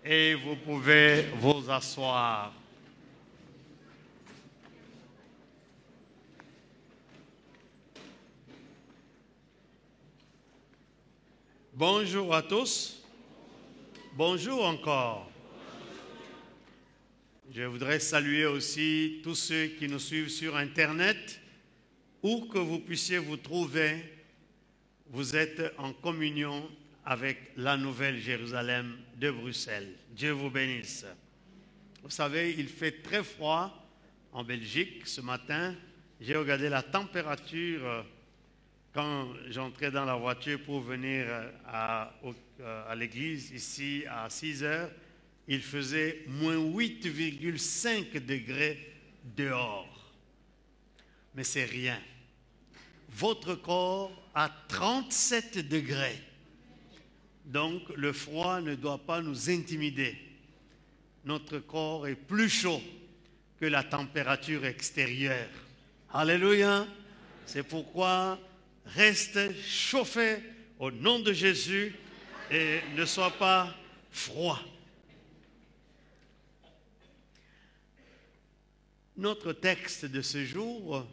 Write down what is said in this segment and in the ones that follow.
Et vous pouvez vous asseoir. Bonjour à tous. Bonjour encore. Je voudrais saluer aussi tous ceux qui nous suivent sur Internet. Où que vous puissiez vous trouver, vous êtes en communion avec la Nouvelle Jérusalem de Bruxelles. Dieu vous bénisse. Vous savez, il fait très froid en Belgique ce matin. J'ai regardé la température quand j'entrais dans la voiture pour venir à l'église ici à 6 heures. Il faisait moins 8,5 degrés dehors. Mais c'est rien. Votre corps a 37 degrés. Donc, le froid ne doit pas nous intimider. Notre corps est plus chaud que la température extérieure. Alléluia. C'est pourquoi reste chauffé au nom de Jésus et ne sois pas froid. Notre texte de ce jour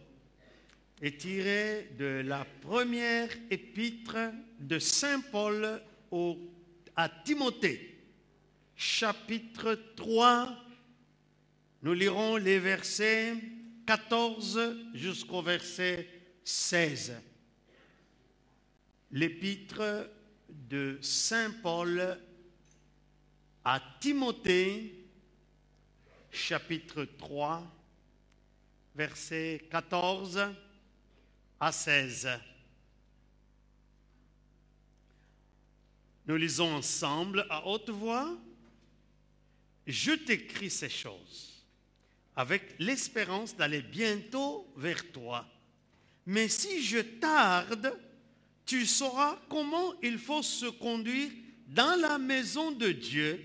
est tiré de la première épître de Saint Paul à Timothée, chapitre 3. Nous lirons les versets 14 jusqu'au verset 16. L'épître de Saint Paul à Timothée, chapitre 3, versets 14 à 16. Nous lisons ensemble à haute voix. Je t'écris ces choses avec l'espérance d'aller bientôt vers toi. Mais si je tarde, tu sauras comment il faut se conduire dans la maison de Dieu,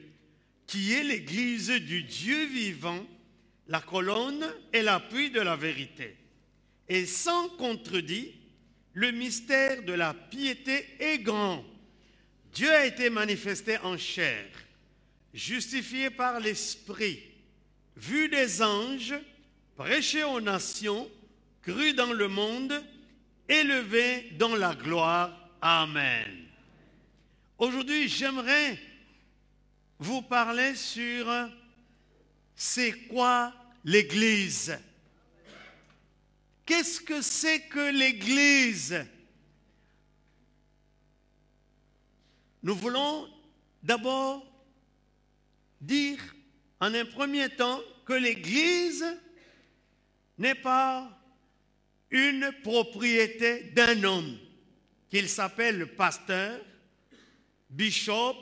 qui est l'église du Dieu vivant, la colonne et l'appui de la vérité. Et sans contredit, le mystère de la piété est grand. Dieu a été manifesté en chair, justifié par l'Esprit, vu des anges, prêché aux nations, cru dans le monde, élevé dans la gloire. Amen. Aujourd'hui, j'aimerais vous parler sur c'est quoi l'Église? Qu'est-ce que c'est que l'Église? Nous voulons d'abord dire en un premier temps que l'Église n'est pas une propriété d'un homme, qu'il s'appelle pasteur, bishop,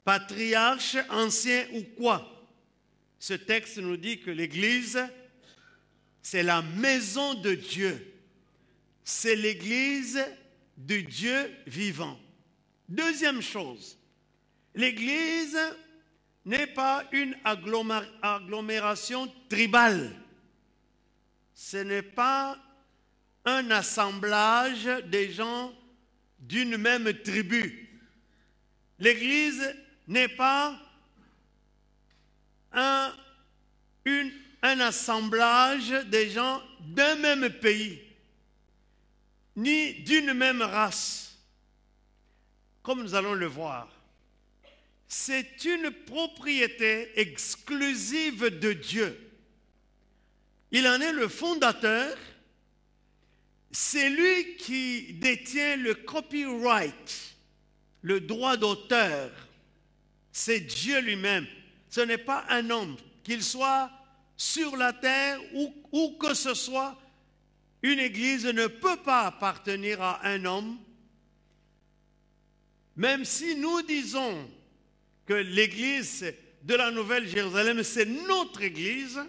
patriarche, ancien ou quoi. Ce texte nous dit que l'Église, c'est la maison de Dieu. C'est l'Église du Dieu vivant. Deuxième chose, l'Église n'est pas une agglomération tribale. Ce n'est pas un assemblage des gens d'une même tribu. L'Église n'est pas un assemblage des gens d'un même pays, ni d'une même race. Comme nous allons le voir, c'est une propriété exclusive de Dieu. Il en est le fondateur, c'est lui qui détient le copyright, le droit d'auteur. C'est Dieu lui-même. Ce n'est pas un homme, qu'il soit sur la terre ou où que ce soit. Une église ne peut pas appartenir à un homme. Même si nous disons que l'église de la Nouvelle Jérusalem, c'est notre église,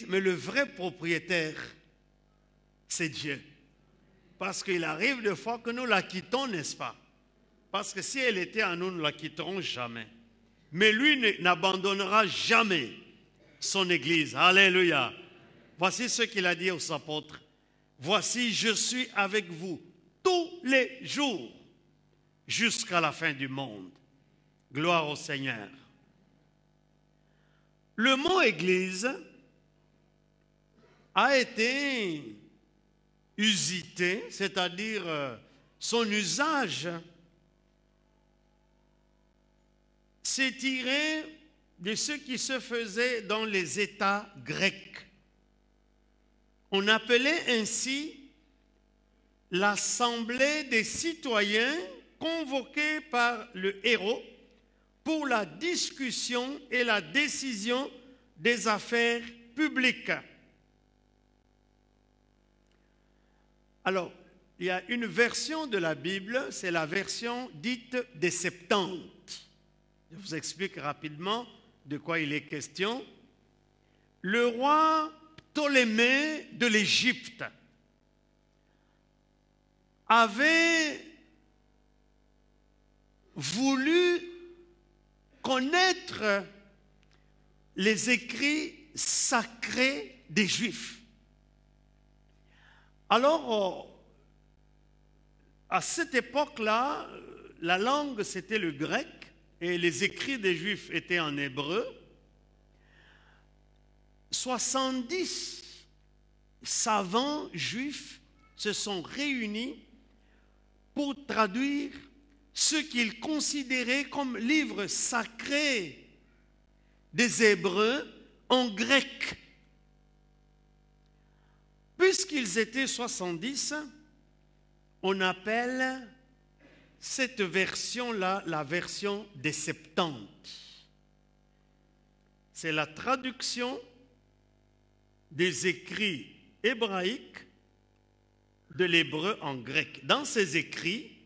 mais le vrai propriétaire, c'est Dieu. Parce qu'il arrive des fois que nous la quittons, n'est-ce pas? Parce que si elle était à nous, nous ne la quitterons jamais. Mais lui n'abandonnera jamais son église. Alléluia. Voici ce qu'il a dit aux apôtres. Voici, je suis avec vous tous les jours jusqu'à la fin du monde. Gloire au Seigneur. Le mot Église a été usité, c'est-à-dire son usage s'est tiré de ce qui se faisait dans les États grecs. On appelait ainsi l'assemblée des citoyens convoqués par le héros pour la discussion et la décision des affaires publiques. Alors, il y a une version de la Bible, c'est la version dite des Septante. Je vous explique rapidement de quoi il est question. Le roi Ptolémée de l'Égypte avait voulu connaître les écrits sacrés des Juifs. Alors, à cette époque-là, la langue c'était le grec et les écrits des Juifs étaient en hébreu. 70 savants juifs se sont réunis pour traduire ce qu'ils considéraient comme livres sacrés des Hébreux en grec. Puisqu'ils étaient 70, on appelle cette version-là la version des Septante. C'est la traduction des écrits hébraïques de l'hébreu en grec. Dans ces écrits,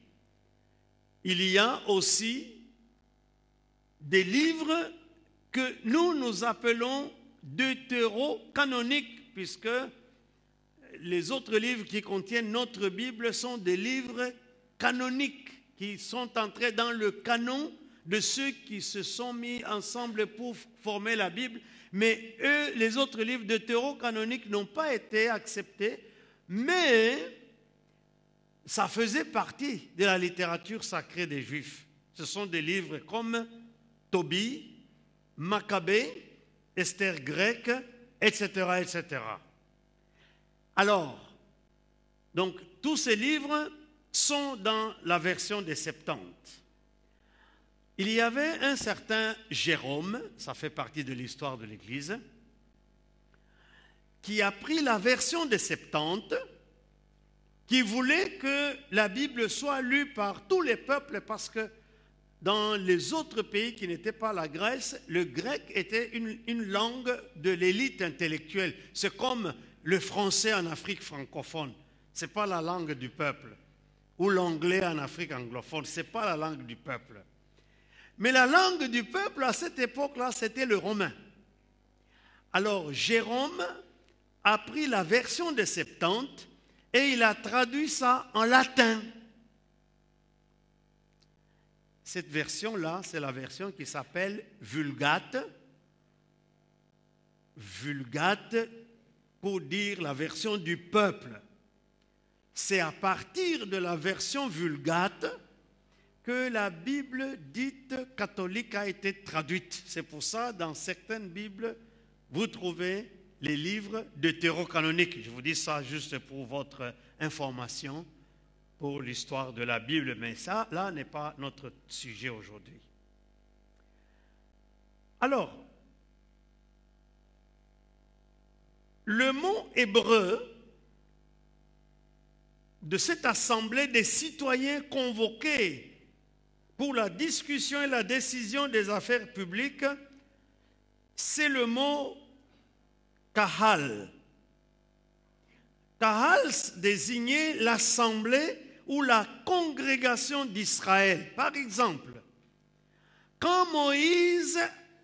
il y a aussi des livres que nous appelons deutérocanoniques, puisque les autres livres qui contiennent notre Bible sont des livres canoniques, qui sont entrés dans le canon de ceux qui se sont mis ensemble pour former la Bible. Mais eux, les autres livres deutérocanoniques n'ont pas été acceptés, mais ça faisait partie de la littérature sacrée des Juifs. Ce sont des livres comme Tobie, Maccabée, Esther grecque, etc., etc. Alors, donc, tous ces livres sont dans la version des Septante. Il y avait un certain Jérôme, ça fait partie de l'histoire de l'Église, qui a pris la version des Septante, qui voulait que la Bible soit lue par tous les peuples, parce que dans les autres pays qui n'étaient pas la Grèce, le grec était une langue de l'élite intellectuelle. C'est comme le français en Afrique francophone, ce n'est pas la langue du peuple. Ou l'anglais en Afrique anglophone, ce n'est pas la langue du peuple. Mais la langue du peuple à cette époque-là, c'était le romain. Alors Jérôme a pris la version des Septante et il a traduit ça en latin. Cette version-là, c'est la version qui s'appelle Vulgate. Vulgate pour dire la version du peuple. C'est à partir de la version Vulgate que la Bible dite catholique a été traduite. C'est pour ça, dans certaines Bibles, vous trouvez les livres deutérocanoniques. Je vous dis ça juste pour votre information, pour l'histoire de la Bible, mais ça, là, n'est pas notre sujet aujourd'hui. Alors, le mot hébreu de cette assemblée des citoyens convoqués pour la discussion et la décision des affaires publiques, c'est le mot kahal. Kahal désignait l'assemblée ou la congrégation d'Israël. Par exemple, quand Moïse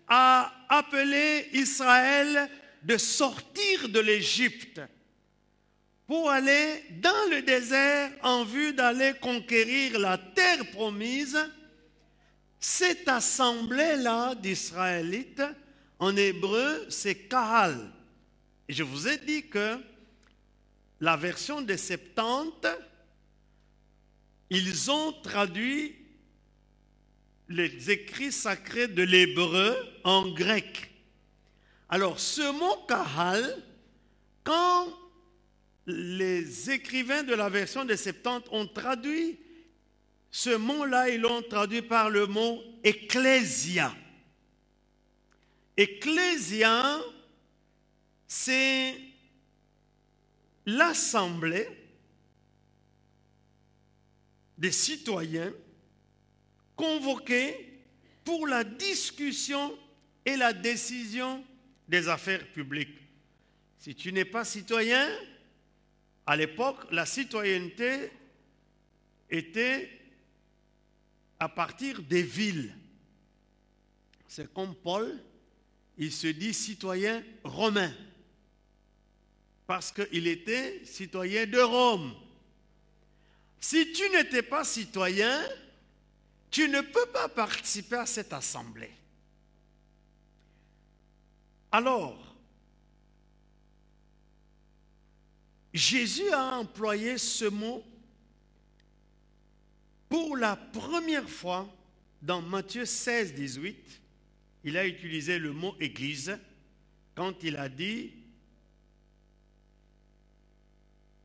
a appelé Israël de sortir de l'Égypte pour aller dans le désert en vue d'aller conquérir la terre promise, cette assemblée-là d'Israélites, en hébreu, c'est Kahal. Et je vous ai dit que la version des Septante, ils ont traduit les écrits sacrés de l'hébreu en grec. Alors, ce mot kahal, quand les écrivains de la version des Septante ont traduit ce mot-là, ils l'ont traduit par le mot ecclésia. Ecclésia, c'est l'assemblée des citoyens convoqués pour la discussion et la décision des affaires publiques. Si tu n'es pas citoyen, à l'époque, la citoyenneté était à partir des villes. C'est comme Paul, il se dit citoyen romain, parce qu'il était citoyen de Rome. Si tu n'étais pas citoyen, tu ne peux pas participer à cette assemblée. Alors, Jésus a employé ce mot pour la première fois dans Matthieu 16, 18. Il a utilisé le mot « église » quand il a dit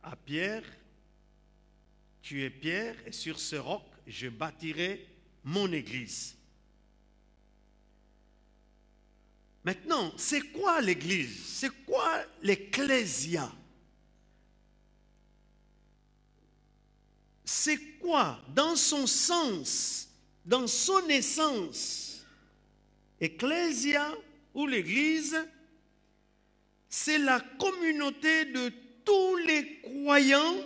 à Pierre, « Tu es Pierre et sur ce roc, je bâtirai mon église. » Maintenant, c'est quoi l'église? C'est quoi l'ecclésia? C'est quoi, dans son sens, dans son essence? Ecclésia ou l'église, c'est la communauté de tous les croyants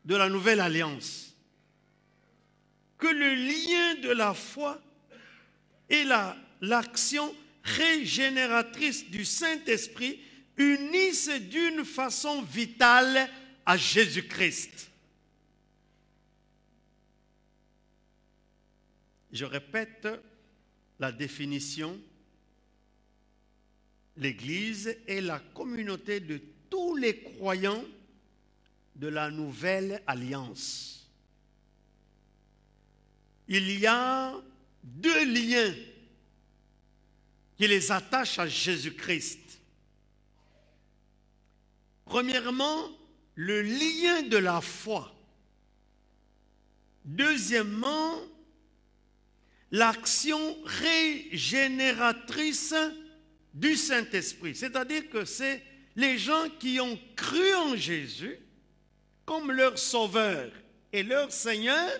de la nouvelle alliance. Que le lien de la foi et l'action régénératrice du Saint-Esprit unissent d'une façon vitale à Jésus-Christ. Je répète la définition. L'Église est la communauté de tous les croyants de la nouvelle alliance. Il y a deux liens qui les attachent à Jésus-Christ. Premièrement, le lien de la foi. Deuxièmement, l'action régénératrice du Saint-Esprit. C'est-à-dire que c'est les gens qui ont cru en Jésus comme leur Sauveur et leur Seigneur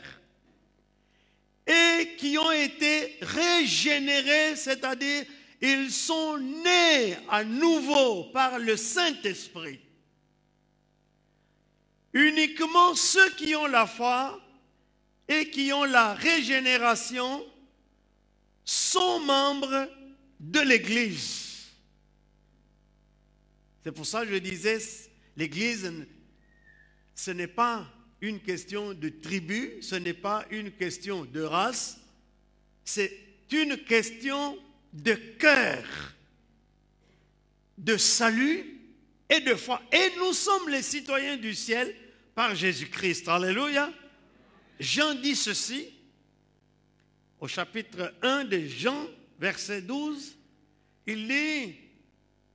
et qui ont été régénérés, c'est-à-dire ils sont nés à nouveau par le Saint-Esprit. Uniquement ceux qui ont la foi et qui ont la régénération sont membres de l'Église. C'est pour ça que je disais, l'Église, ce n'est pas une question de tribu, ce n'est pas une question de race, c'est une question de cœur, de salut et de foi. Et nous sommes les citoyens du ciel par Jésus-Christ. Alléluia. Jean dit ceci, au chapitre 1 de Jean, verset 12, il dit,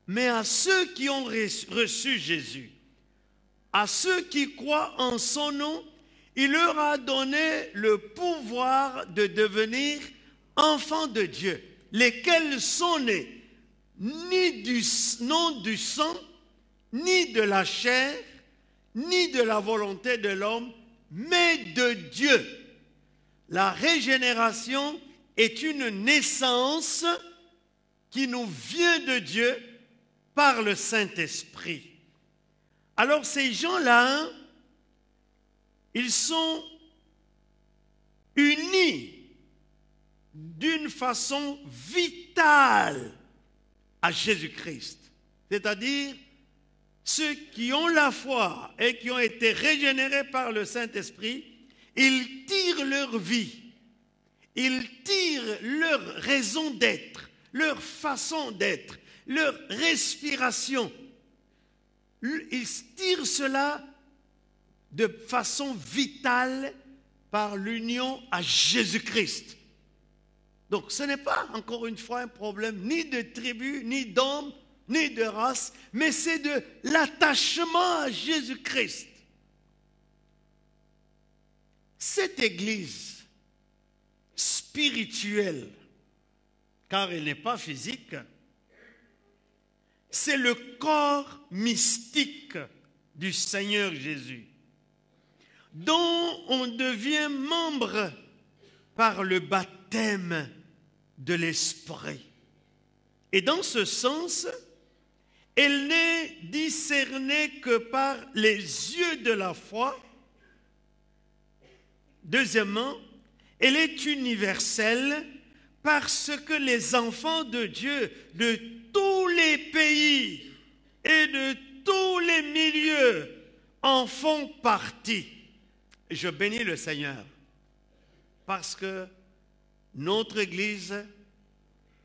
mais à ceux qui ont reçu Jésus, à ceux qui croient en son nom, il leur a donné le pouvoir de devenir enfants de Dieu, lesquels sont nés ni du nom du sang, ni de la chair, ni de la volonté de l'homme, mais de Dieu. La régénération est une naissance qui nous vient de Dieu par le Saint-Esprit. Alors ces gens-là, ils sont unis d'une façon vitale à Jésus-Christ. C'est-à-dire, ceux qui ont la foi et qui ont été régénérés par le Saint-Esprit, ils tirent leur vie, ils tirent leur raison d'être, leur façon d'être, leur respiration. Ils tirent cela de façon vitale par l'union à Jésus-Christ. Donc ce n'est pas, encore une fois, un problème ni de tribu, ni d'homme, ni de race, mais c'est de l'attachement à Jésus-Christ. Cette Église spirituelle, car elle n'est pas physique, c'est le corps mystique du Seigneur Jésus, dont on devient membre par le baptême de l'Esprit. Et dans ce sens, elle n'est discernée que par les yeux de la foi. Deuxièmement, elle est universelle parce que les enfants de Dieu de tous les pays et de tous les milieux en font partie. Je bénis le Seigneur parce que notre Église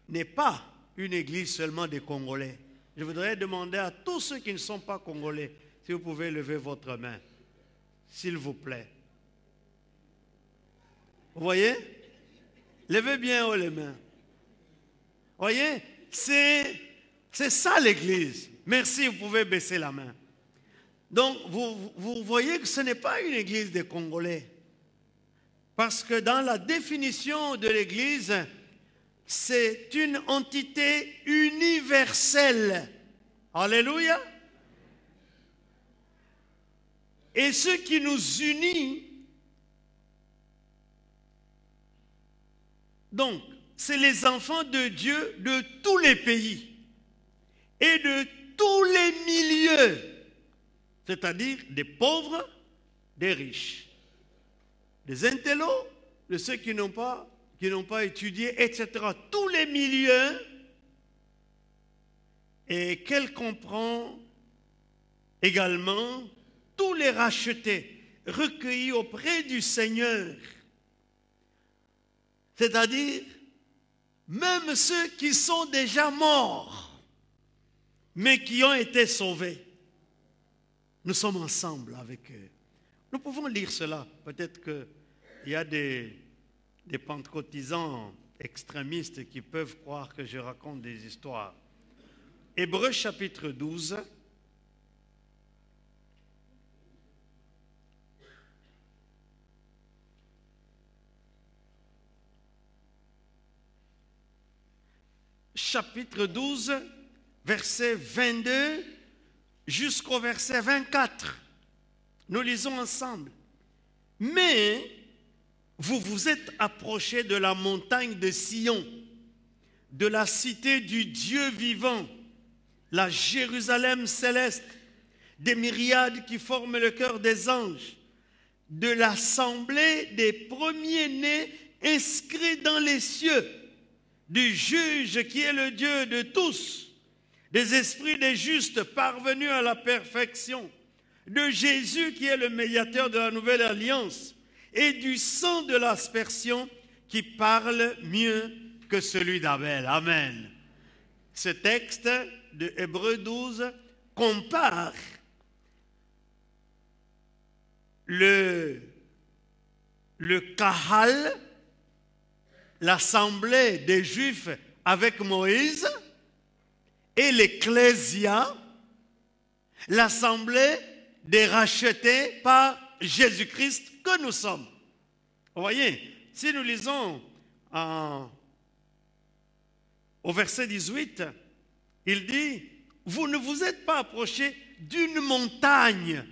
n'est pas une Église seulement des Congolais. Je voudrais demander à tous ceux qui ne sont pas Congolais, si vous pouvez lever votre main, s'il vous plaît. Vous voyez? Levez bien haut les mains. Vous voyez? C'est ça l'Église. Merci, vous pouvez baisser la main. Donc, vous voyez que ce n'est pas une Église des Congolais. Parce que dans la définition de l'Église, c'est une entité universelle. Alléluia. Et ce qui nous unit, donc, c'est les enfants de Dieu de tous les pays et de tous les milieux, c'est-à-dire des pauvres, des riches, des intellos, de ceux qui n'ont pas étudié, etc. Tous les milieux, et qu'elle comprend également tous les rachetés, recueillis auprès du Seigneur. C'est-à-dire, même ceux qui sont déjà morts, mais qui ont été sauvés. Nous sommes ensemble avec eux. Nous pouvons lire cela. Peut-être qu'il y a des pentecôtisants extrémistes qui peuvent croire que je raconte des histoires. Hébreux chapitre 12. Chapitre 12, verset 22 jusqu'au verset 24. Nous lisons ensemble. Mais vous vous êtes approchés de la montagne de Sion, de la cité du Dieu vivant, la Jérusalem céleste, des myriades qui forment le cœur des anges, de l'assemblée des premiers-nés inscrits dans les cieux, du juge qui est le Dieu de tous, des esprits des justes parvenus à la perfection, de Jésus qui est le médiateur de la nouvelle alliance, et du sang de l'aspersion qui parle mieux que celui d'Abel. Amen. Ce texte de Hébreux 12 compare le Kahal, l'assemblée des Juifs avec Moïse, et l'Ecclésia, l'assemblée des rachetés par Jésus-Christ que nous sommes. Vous voyez, si nous lisons au verset 18, il dit, vous ne vous êtes pas approchés d'une montagne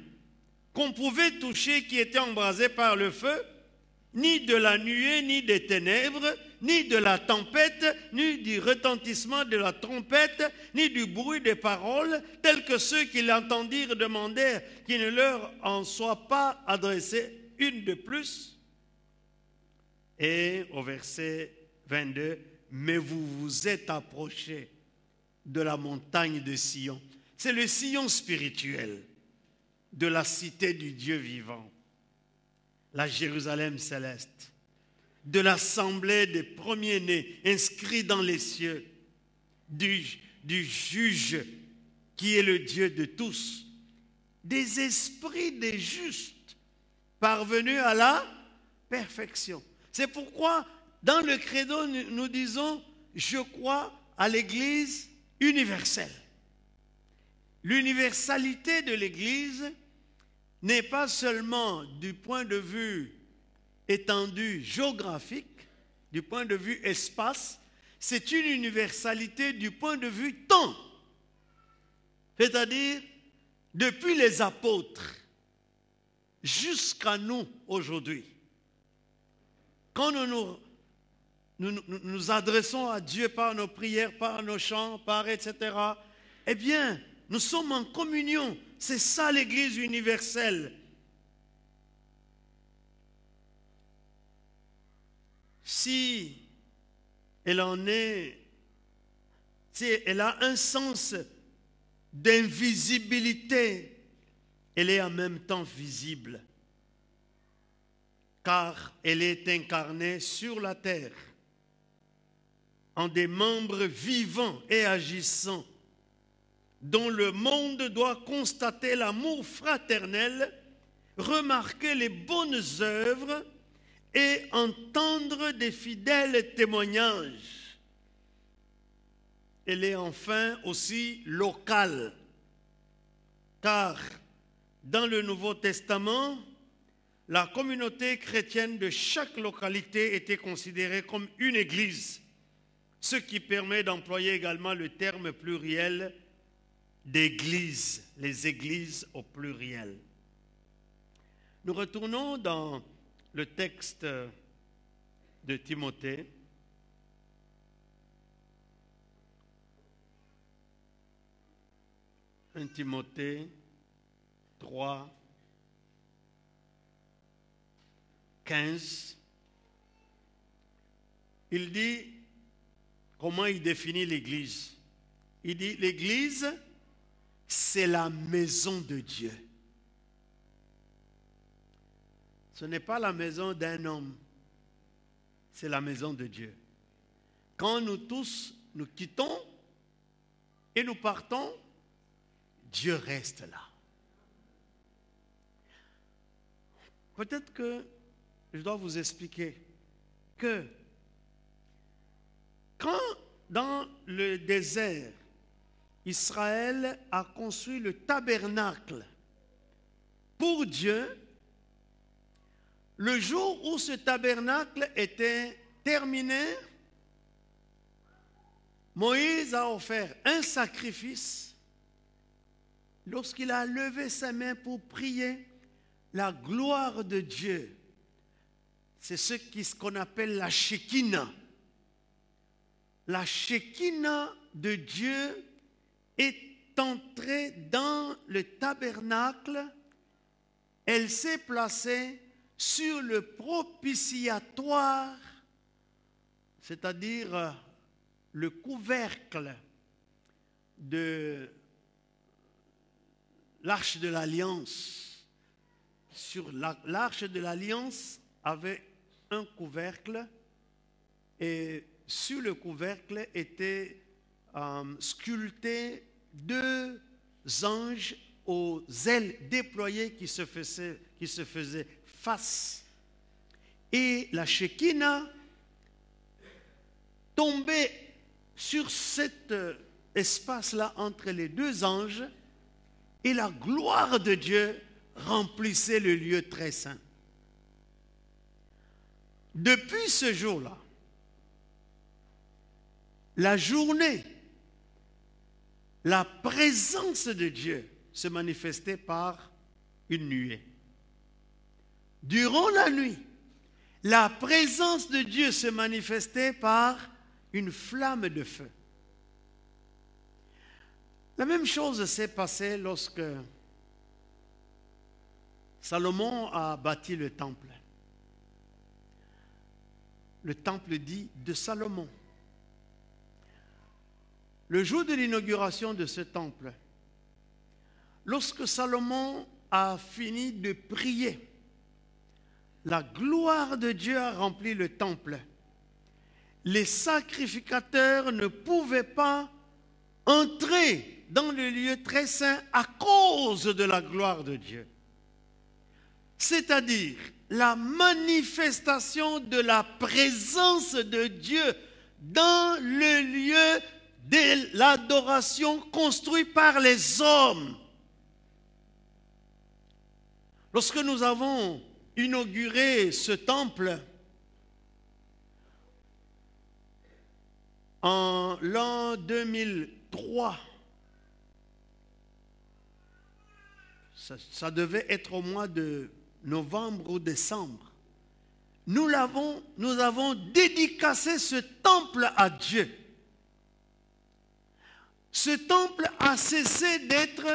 qu'on pouvait toucher qui était embrasée par le feu, ni de la nuée, ni des ténèbres, ni de la tempête, ni du retentissement de la trompette, ni du bruit des paroles, tels que ceux qui l'entendirent demandèrent qu'il ne leur en soit pas adressé une de plus. Et au verset 22, mais vous vous êtes approchés de la montagne de Sion. C'est le Sion spirituel de la cité du Dieu vivant, la Jérusalem céleste, de l'assemblée des premiers-nés inscrits dans les cieux, du juge qui est le Dieu de tous, des esprits des justes parvenus à la perfection. C'est pourquoi dans le credo, nous disons, je crois à l'Église universelle. L'universalité de l'Église n'est pas seulement du point de vue étendu géographique, du point de vue espace, c'est une universalité du point de vue temps. C'est-à-dire, depuis les apôtres jusqu'à nous aujourd'hui, quand nous nous adressons à Dieu par nos prières, par nos chants, par etc., eh bien, nous sommes en communion. C'est ça l'Église universelle. Si elle a un sens d'invisibilité, elle est en même temps visible, car elle est incarnée sur la terre en des membres vivants et agissants, dont le monde doit constater l'amour fraternel, remarquer les bonnes œuvres et entendre des fidèles témoignages. Elle est enfin aussi locale, car dans le Nouveau Testament, la communauté chrétienne de chaque localité était considérée comme une église, ce qui permet d'employer également le terme pluriel d'église, les églises au pluriel. Nous retournons dans le texte de Timothée. Un Timothée 3, 15. Il dit, comment il définit l'Église? Il dit, l'Église, c'est la maison de Dieu. Ce n'est pas la maison d'un homme, c'est la maison de Dieu. Quand nous tous nous quittons et nous partons, Dieu reste là. Peut-être que je dois vous expliquer que quand dans le désert, Israël a construit le tabernacle pour Dieu, le jour où ce tabernacle était terminé, Moïse a offert un sacrifice. Lorsqu'il a levé sa main pour prier, la gloire de Dieu, c'est ce qu'on appelle la Shekinah. La Shekinah de Dieu est entrée dans le tabernacle. Elle s'est placée sur le propitiatoire, c'est-à-dire le couvercle de l'arche de l'Alliance. Sur l'arche de l'Alliance avait un couvercle et sur le couvercle étaient sculptés deux anges aux ailes déployées qui se faisaient face. Et la Shekinah tombait sur cet espace-là entre les deux anges et la gloire de Dieu remplissait le lieu très saint. Depuis ce jour-là, la journée, la présence de Dieu se manifestait par une nuée. Durant la nuit, la présence de Dieu se manifestait par une flamme de feu. La même chose s'est passée lorsque Salomon a bâti le temple. Le temple dit de Salomon. Le jour de l'inauguration de ce temple, lorsque Salomon a fini de prier, la gloire de Dieu a rempli le temple. Les sacrificateurs ne pouvaient pas entrer dans le lieu très saint à cause de la gloire de Dieu. C'est-à-dire, la manifestation de la présence de Dieu dans le lieu de l'adoration construit par les hommes. Lorsque nous avons inauguré ce temple en l'an 2003, ça devait être au mois de novembre ou décembre, nous avons dédicacé ce temple à Dieu. Ce temple a cessé d'être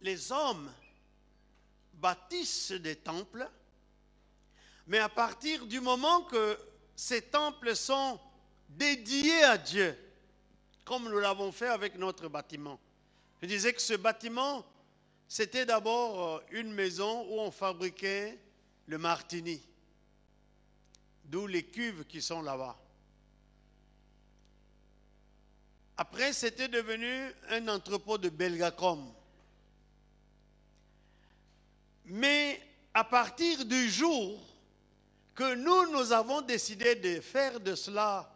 les hommes bâtissent des temples, mais à partir du moment que ces temples sont dédiés à Dieu, comme nous l'avons fait avec notre bâtiment. Je disais que ce bâtiment, c'était d'abord une maison où on fabriquait le martini, d'où les cuves qui sont là-bas. Après, c'était devenu un entrepôt de Belgacom. Mais à partir du jour que nous avons décidé de faire de cela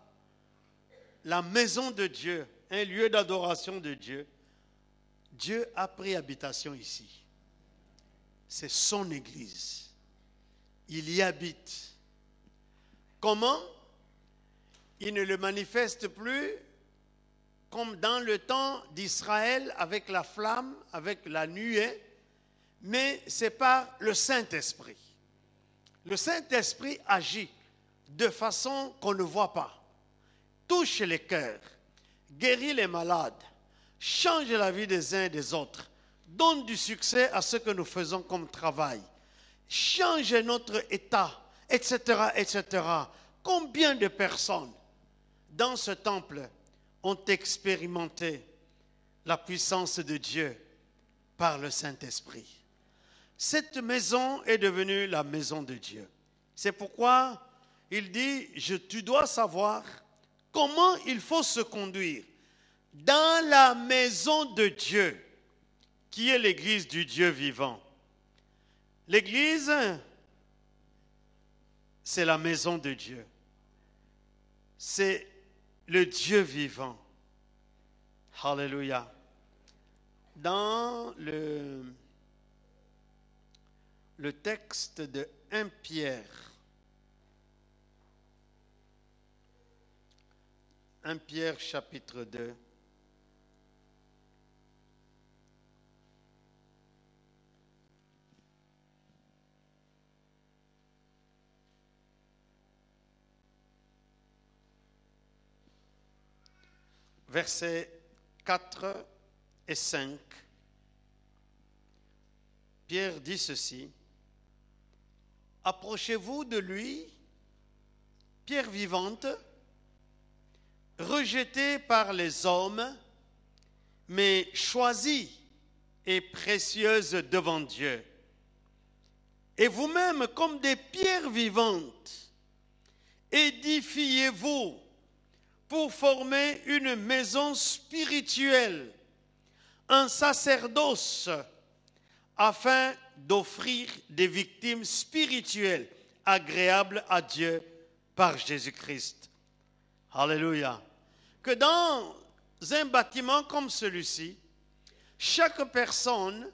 la maison de Dieu, un lieu d'adoration de Dieu, Dieu a pris habitation ici. C'est son église. Il y habite. Comment? Il ne le manifeste plus comme dans le temps d'Israël avec la flamme, avec la nuée, mais c'est par le Saint-Esprit. Le Saint-Esprit agit de façon qu'on ne voit pas, touche les cœurs, guérit les malades, change la vie des uns et des autres, donne du succès à ce que nous faisons comme travail, change notre état, etc., etc. Combien de personnes dans ce temple ont expérimenté la puissance de Dieu par le Saint-Esprit? Cette maison est devenue la maison de Dieu. C'est pourquoi il dit, tu dois savoir comment il faut se conduire dans la maison de Dieu, qui est l'église du Dieu vivant. L'église, c'est la maison de Dieu. C'est le Dieu vivant. Alléluia. Dans le texte de 1 Pierre. 1 Pierre chapitre 2. Versets 4 et 5. Pierre dit ceci. Approchez-vous de lui, pierre vivante, rejetée par les hommes, mais choisie et précieuse devant Dieu. Et vous-même, comme des pierres vivantes, édifiez-vous pour former une maison spirituelle, un sacerdoce, afin d'offrir des victimes spirituelles agréables à Dieu par Jésus-Christ. Alléluia. Que dans un bâtiment comme celui-ci, chaque personne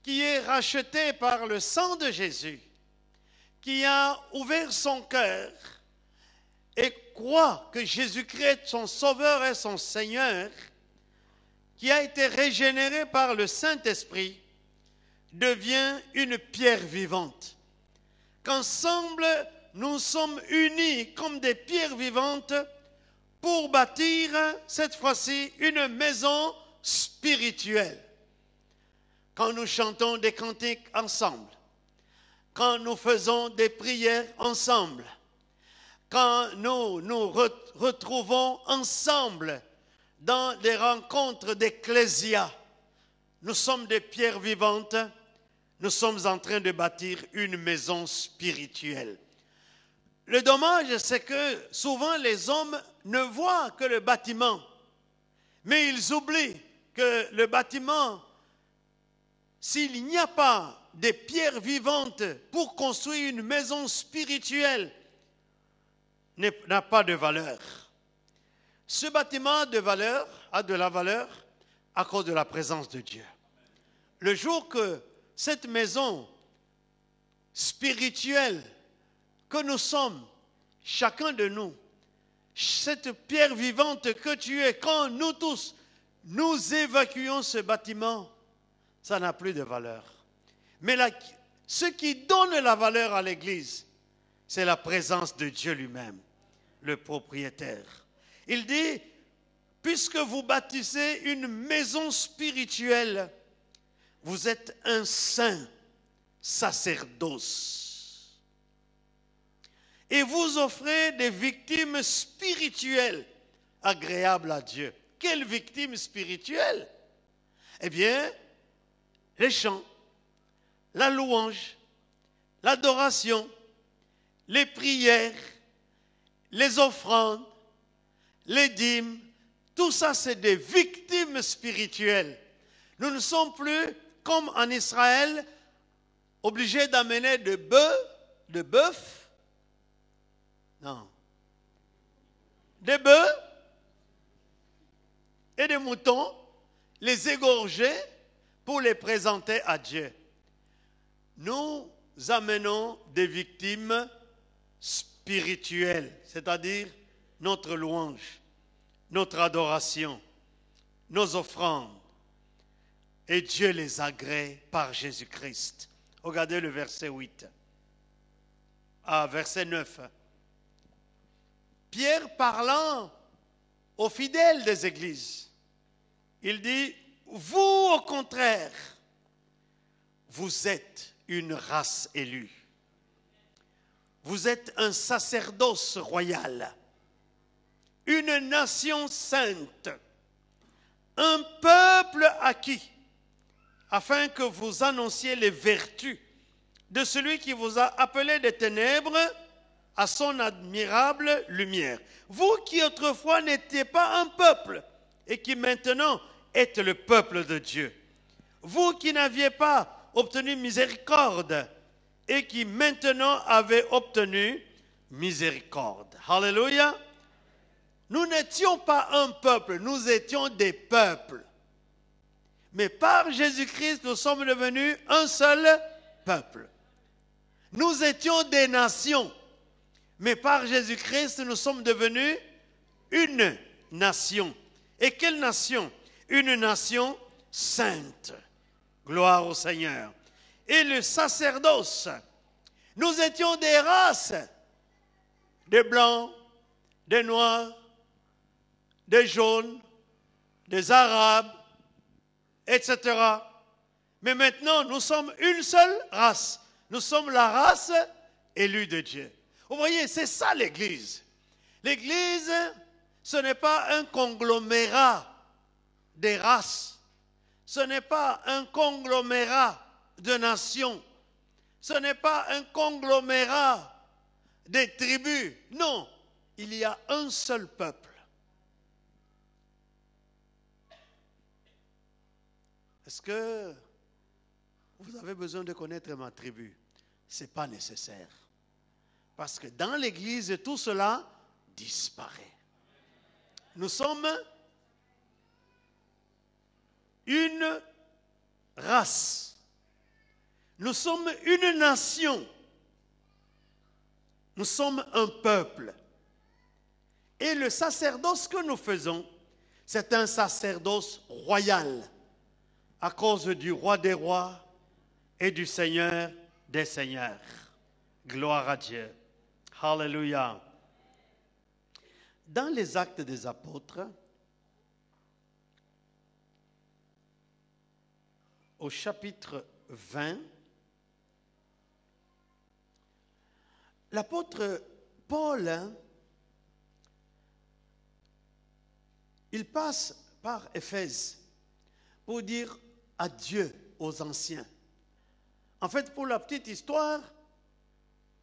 qui est rachetée par le sang de Jésus, qui a ouvert son cœur et croit que Jésus-Christ est son Sauveur et son Seigneur, qui a été régénéré par le Saint-Esprit, devient une pierre vivante. Qu'ensemble, nous sommes unis comme des pierres vivantes pour bâtir, cette fois-ci, une maison spirituelle. Quand nous chantons des cantiques ensemble, quand nous faisons des prières ensemble, quand nous nous retrouvons ensemble dans des rencontres d'ecclésia, nous sommes des pierres vivantes, nous sommes en train de bâtir une maison spirituelle. Le dommage, c'est que souvent les hommes ne voient que le bâtiment, mais ils oublient que le bâtiment, s'il n'y a pas des pierres vivantes pour construire une maison spirituelle, n'a pas de valeur. Ce bâtiment a de la valeur à cause de la présence de Dieu. Le jour que cette maison spirituelle que nous sommes, chacun de nous, cette pierre vivante que tu es, quand nous tous, nous évacuons ce bâtiment, ça n'a plus de valeur. Mais ce qui donne la valeur à l'Église, c'est la présence de Dieu lui-même, le propriétaire. Il dit, puisque vous bâtissez une maison spirituelle, vous êtes un saint sacerdoce. Et vous offrez des victimes spirituelles agréables à Dieu. Quelles victimes spirituelles? Eh bien, les chants, la louange, l'adoration, les prières, les offrandes, les dîmes, tout ça c'est des victimes spirituelles. Nous ne sommes plus, comme en Israël, obligés d'amener de bœuf, non, des bœufs et des moutons, les égorger pour les présenter à Dieu. Nous amenons des victimes spirituelles, c'est-à-dire notre louange, notre adoration, nos offrandes. Et Dieu les agrée par Jésus-Christ. Regardez le verset 8. Verset 9. Pierre parlant aux fidèles des églises, il dit, vous au contraire, vous êtes une race élue. Vous êtes un sacerdoce royal, une nation sainte, un peuple acquis, afin que vous annonciez les vertus de celui qui vous a appelé des ténèbres à son admirable lumière. Vous qui autrefois n'étiez pas un peuple et qui maintenant êtes le peuple de Dieu. Vous qui n'aviez pas obtenu miséricorde et qui maintenant avez obtenu miséricorde. Alléluia. Nous n'étions pas un peuple, nous étions des peuples. Mais par Jésus-Christ, nous sommes devenus un seul peuple. Nous étions des nations. Mais par Jésus-Christ, nous sommes devenus une nation. Et quelle nation? Une nation sainte. Gloire au Seigneur. Et le sacerdoce. Nous étions des races. Des blancs, des noirs, des jaunes, des arabes, etc. Mais maintenant, nous sommes une seule race. Nous sommes la race élue de Dieu. Vous voyez, c'est ça l'Église. L'Église, ce n'est pas un conglomérat des races. Ce n'est pas un conglomérat de nations. Ce n'est pas un conglomérat des tribus. Non, il y a un seul peuple. Est-ce que vous avez besoin de connaître ma tribu? Ce n'est pas nécessaire. Parce que dans l'Église, tout cela disparaît. Nous sommes une race. Nous sommes une nation. Nous sommes un peuple. Et le sacerdoce que nous faisons, c'est un sacerdoce royal, à cause du roi des rois et du Seigneur des seigneurs. Gloire à Dieu. Alléluia. Dans les Actes des Apôtres, au chapitre 20, l'apôtre Paul, il passe par Éphèse pour dire adieu aux anciens. En fait, pour la petite histoire,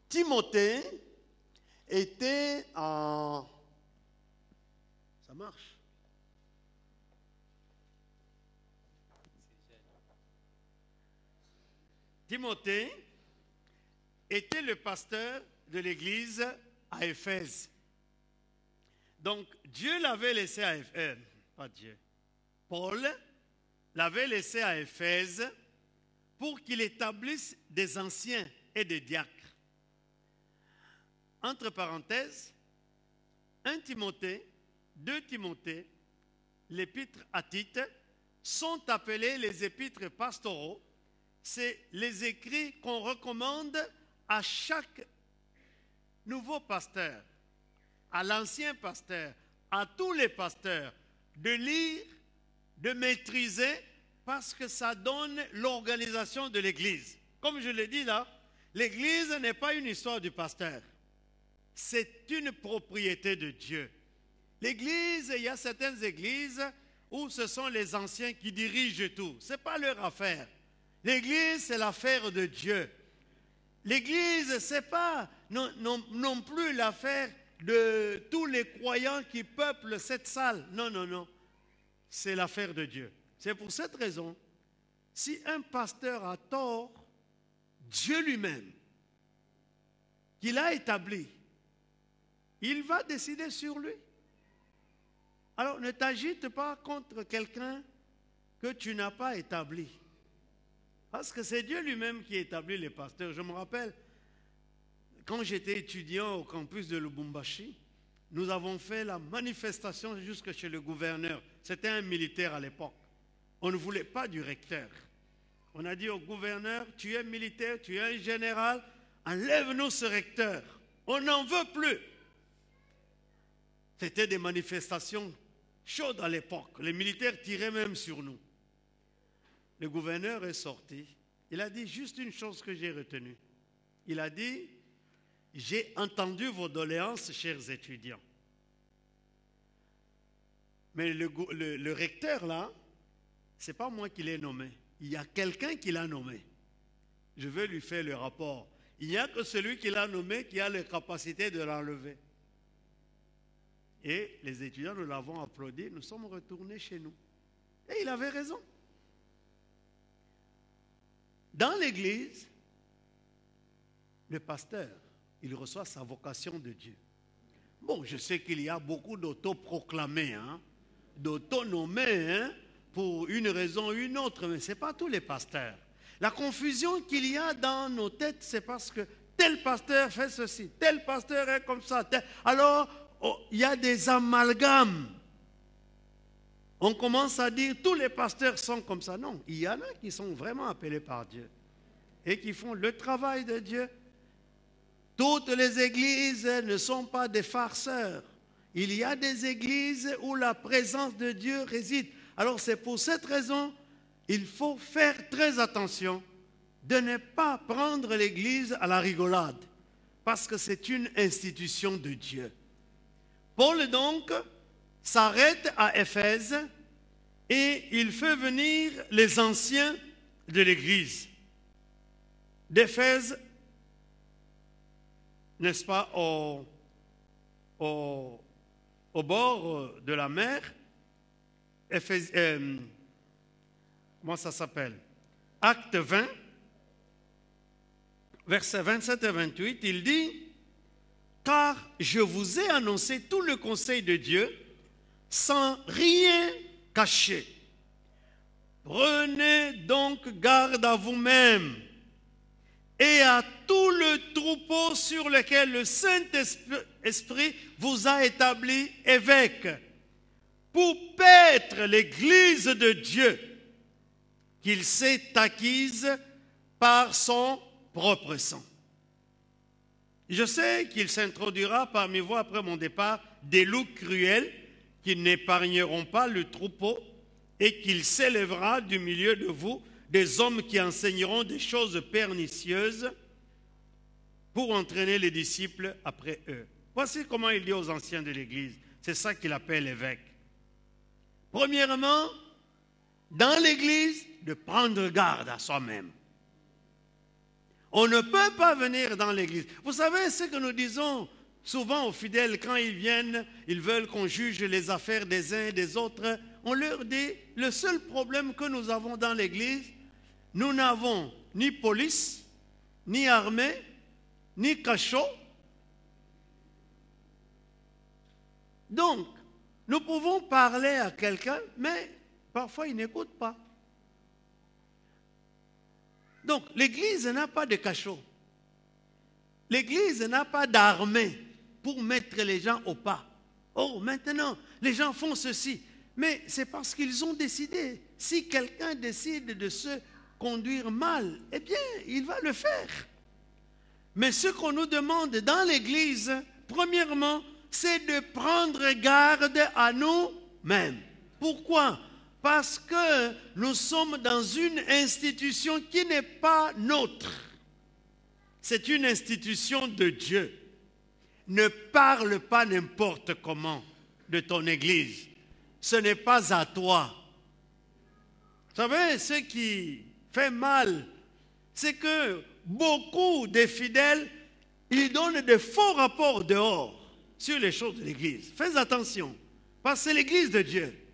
Timothée était en... Ça marche? Timothée était le pasteur de l'église à Éphèse. Donc, Dieu l'avait laissé à Éphèse, pas Dieu. Paul l'avait laissé à Éphèse pour qu'il établisse des anciens et des diacres. Entre parenthèses, 1 Timothée, 2 Timothée, l'épître à Tite sont appelés les épîtres pastoraux. C'est les écrits qu'on recommande à chaque nouveau pasteur, à l'ancien pasteur, à tous les pasteurs, de lire, de maîtriser, parce que ça donne l'organisation de l'Église. Comme je l'ai dit là, l'Église n'est pas une histoire du pasteur. C'est une propriété de Dieu. L'Église, il y a certaines églises où ce sont les anciens qui dirigent tout. Ce n'est pas leur affaire. L'Église, c'est l'affaire de Dieu. L'Église, ce n'est pas non plus l'affaire de tous les croyants qui peuplent cette salle. Non, non, non. C'est l'affaire de Dieu. C'est pour cette raison, si un pasteur a tort, Dieu lui-même, qu'il a établi, il va décider sur lui. Alors ne t'agite pas contre quelqu'un que tu n'as pas établi. Parce que c'est Dieu lui-même qui établit les pasteurs. Je me rappelle, quand j'étais étudiant au campus de Lubumbashi, nous avons fait la manifestation jusque chez le gouverneur. C'était un militaire à l'époque. On ne voulait pas du recteur. On a dit au gouverneur, tu es militaire, tu es un général, enlève-nous ce recteur. On n'en veut plus. C'était des manifestations chaudes à l'époque. Les militaires tiraient même sur nous. Le gouverneur est sorti. Il a dit juste une chose que j'ai retenue. Il a dit, j'ai entendu vos doléances, chers étudiants. Mais le recteur là, ce n'est pas moi qui l'ai nommé. Il y a quelqu'un qui l'a nommé. Je vais lui faire le rapport. Il n'y a que celui qui l'a nommé qui a la capacité de l'enlever. Et les étudiants, nous l'avons applaudi, nous sommes retournés chez nous. Et il avait raison. Dans l'église, le pasteur, il reçoit sa vocation de Dieu. Bon, je sais qu'il y a beaucoup d'autoproclamés, d'autonommés, pour une raison ou une autre, mais ce n'est pas tous les pasteurs. La confusion qu'il y a dans nos têtes, c'est parce que tel pasteur fait ceci, tel pasteur est comme ça. Alors, il y a des amalgames. On commence à dire tous les pasteurs sont comme ça. Non, il y en a qui sont vraiment appelés par Dieu et qui font le travail de Dieu. Toutes les églises ne sont pas des farceurs. Il y a des églises où la présence de Dieu réside. Alors c'est pour cette raison, il faut faire très attention de ne pas prendre l'église à la rigolade, parce que c'est une institution de Dieu. Paul donc s'arrête à Éphèse et il fait venir les anciens de l'église. d'Éphèse, n'est-ce pas, au bord de la mer, comment ça s'appelle? Acte 20, versets 27 et 28, il dit, « Car je vous ai annoncé tout le conseil de Dieu sans rien cacher. Prenez donc garde à vous-même et à tout le troupeau sur lequel le Saint-Esprit vous a établi évêque, pour paître l'Église de Dieu qu'il s'est acquise par son propre sang. » Je sais qu'il s'introduira parmi vous après mon départ des loups cruels qui n'épargneront pas le troupeau et qu'il s'élèvera du milieu de vous des hommes qui enseigneront des choses pernicieuses pour entraîner les disciples après eux. Voici comment il dit aux anciens de l'Église. C'est ça qu'il appelle évêque. Premièrement, dans l'Église, de prendre garde à soi-même. On ne peut pas venir dans l'Église. Vous savez ce que nous disons souvent aux fidèles quand ils viennent, ils veulent qu'on juge les affaires des uns et des autres. On leur dit, le seul problème que nous avons dans l'Église, nous n'avons ni police, ni armée, ni cachot. Donc, nous pouvons parler à quelqu'un, mais parfois il n'écoute pas. Donc, l'Église n'a pas de cachot. L'Église n'a pas d'armée pour mettre les gens au pas. Oh, maintenant, les gens font ceci. Mais c'est parce qu'ils ont décidé. Si quelqu'un décide de se conduire mal, eh bien, il va le faire. Mais ce qu'on nous demande dans l'Église, premièrement, c'est de prendre garde à nous-mêmes. Pourquoi ? Parce que nous sommes dans une institution qui n'est pas nôtre. C'est une institution de Dieu. Ne parle pas n'importe comment de ton Église. Ce n'est pas à toi. Vous savez, ce qui fait mal, c'est que beaucoup de fidèles, ils donnent de faux rapports dehors sur les choses de l'Église. Faites attention, parce que c'est l'Église de Dieu.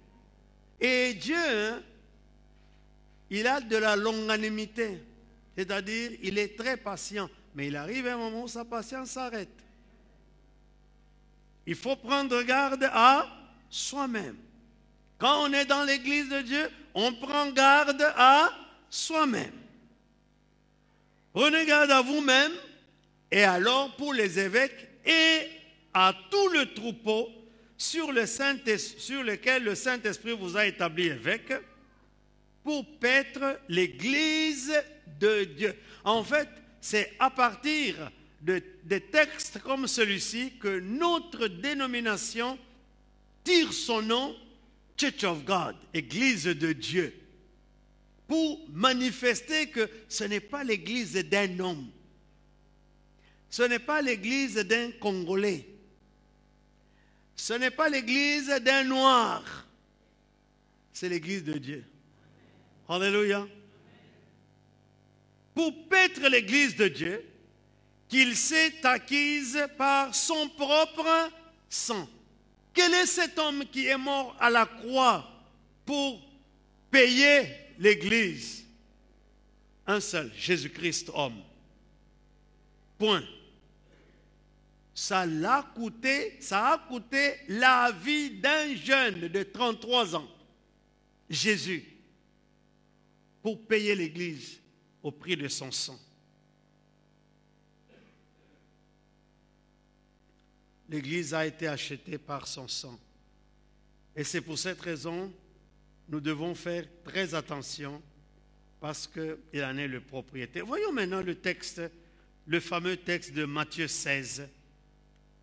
Et Dieu, il a de la longanimité, c'est-à-dire il est très patient, mais il arrive un moment où sa patience s'arrête. Il faut prendre garde à soi-même. Quand on est dans l'Église de Dieu, on prend garde à soi-même. Prenez garde à vous-même, et alors pour les évêques et à tout le troupeau sur lequel le Saint-Esprit vous a établi évêque, pour paître l'Église de Dieu. En fait, c'est à partir de textes comme celui-ci que notre dénomination tire son nom, Church of God, Église de Dieu, pour manifester que ce n'est pas l'église d'un homme, ce n'est pas l'église d'un Congolais, ce n'est pas l'église d'un noir, c'est l'église de Dieu. Alléluia. Pour paître l'église de Dieu, qu'il s'est acquise par son propre sang. Quel est cet homme qui est mort à la croix pour payer l'église? Un seul, Jésus-Christ homme. Point. Ça a coûté la vie d'un jeune de 33 ans, Jésus, pour payer l'église au prix de son sang. L'église a été achetée par son sang. Et c'est pour cette raison, nous devons faire très attention parce qu'il en est le propriétaire. Voyons maintenant le texte, le fameux texte de Matthieu 16,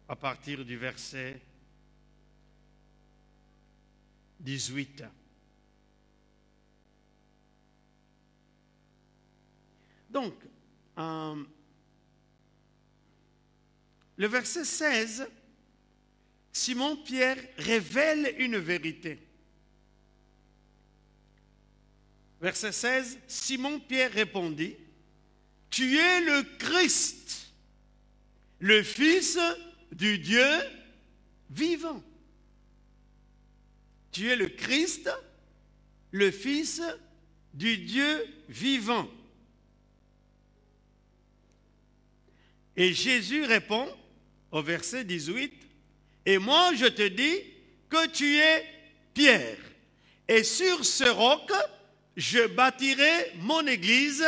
à partir du verset 18. Donc, le verset 16, Simon-Pierre révèle une vérité. Verset 16, Simon-Pierre répondit, « tu es le Christ, le Fils du Dieu vivant. Tu es le Christ, le Fils du Dieu vivant. Et Jésus répond au verset 18, « Et moi je te dis que tu es Pierre, et sur ce roc je bâtirai mon église,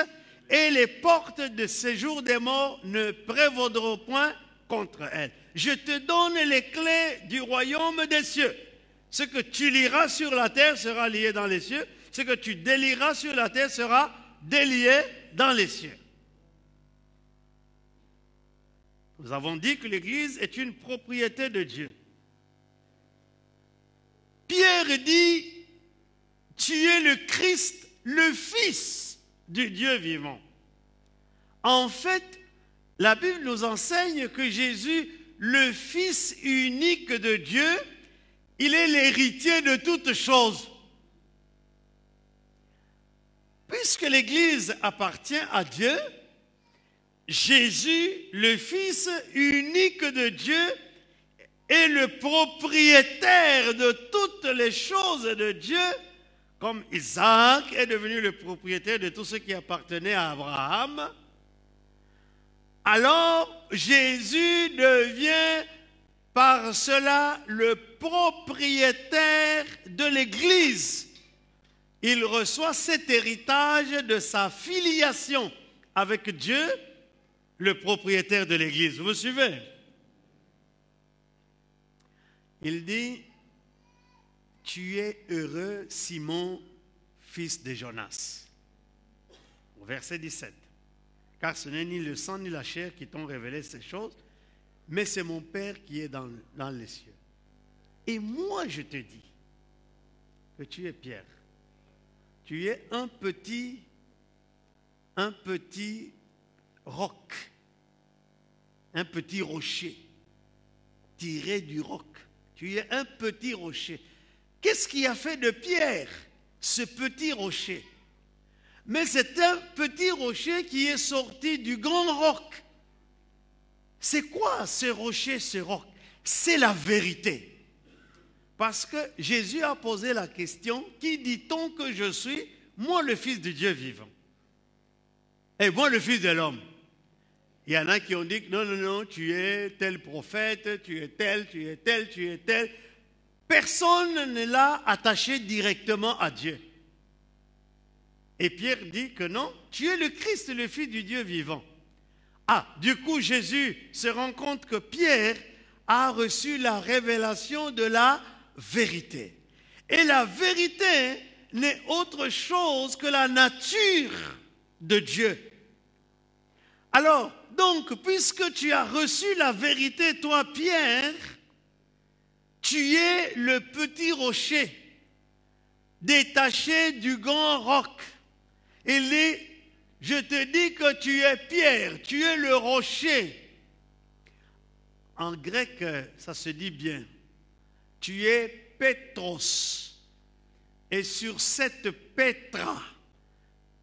et les portes de séjour des morts ne prévaudront point contre elle. Je te donne les clés du royaume des cieux. Ce que tu liras sur la terre sera lié dans les cieux. Ce que tu délieras sur la terre sera délié dans les cieux. » Nous avons dit que l'Église est une propriété de Dieu. Pierre dit, tu es le Christ, le Fils du Dieu vivant. En fait, la Bible nous enseigne que Jésus, le Fils unique de Dieu, il est l'héritier de toutes choses. Puisque l'Église appartient à Dieu, Jésus, le Fils unique de Dieu, est le propriétaire de toutes les choses de Dieu, comme Isaac est devenu le propriétaire de tout ce qui appartenait à Abraham. Alors Jésus devient par cela le propriétaire de l'Église. Il reçoit cet héritage de sa filiation avec Dieu, le propriétaire de l'Église. Vous me suivez? Il dit, tu es heureux, Simon, fils de Jonas. Au verset 17. Car ce n'est ni le sang ni la chair qui t'ont révélé ces choses, mais c'est mon Père qui est dans les cieux. Et moi je te dis que tu es Pierre. Tu es un petit roc, un petit rocher tiré du roc. Tu es un petit rocher. Qu'est-ce qui a fait de Pierre ce petit rocher? Mais c'est un petit rocher qui est sorti du grand roc. C'est quoi ce rocher, ce roc? C'est la vérité. Parce que Jésus a posé la question, qui dit-on que je suis? Moi, le Fils de Dieu vivant. Et moi, le Fils de l'homme. Il y en a qui ont dit que non, non, non, tu es tel prophète, tu es tel, tu es tel, tu es tel. Personne ne l'a attaché directement à Dieu. Et Pierre dit que non, tu es le Christ, le Fils du Dieu vivant. Ah, du coup, Jésus se rend compte que Pierre a reçu la révélation de la vérité. Et la vérité n'est autre chose que la nature de Dieu. Alors, donc, puisque tu as reçu la vérité, toi, Pierre, tu es le petit rocher détaché du grand roc. Il dit, je te dis que tu es Pierre, tu es le rocher. En grec, ça se dit bien. Tu es Pétros. Et sur cette Pétra,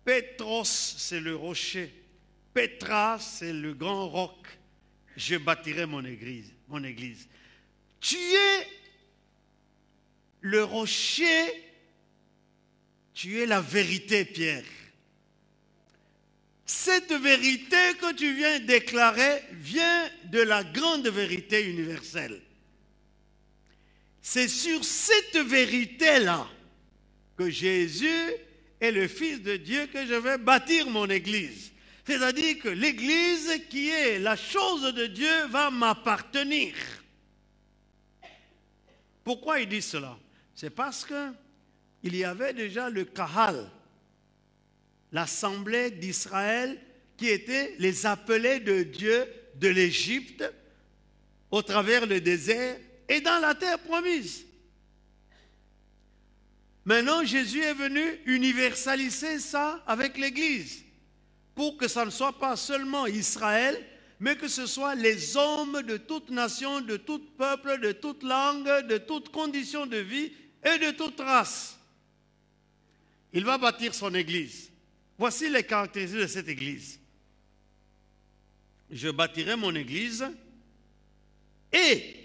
Pétros, c'est le rocher. Pétra, c'est le grand roc. Je bâtirai mon église. Tu es le rocher, tu es la vérité, Pierre. Cette vérité que tu viens déclarer vient de la grande vérité universelle. C'est sur cette vérité-là que Jésus est le Fils de Dieu que je vais bâtir mon église. C'est-à-dire que l'église qui est la chose de Dieu va m'appartenir. Pourquoi il dit cela? C'est parce qu'il y avait déjà le Kahal, l'assemblée d'Israël, qui étaient les appelés de Dieu de l'Égypte, au travers le désert et dans la terre promise. Maintenant, Jésus est venu universaliser ça avec l'Église, pour que ça ne soit pas seulement Israël, mais que ce soit les hommes de toute nation, de tout peuple, de toute langue, de toute condition de vie et de toute race. Il va bâtir son église. Voici les caractéristiques de cette église. je bâtirai mon église et,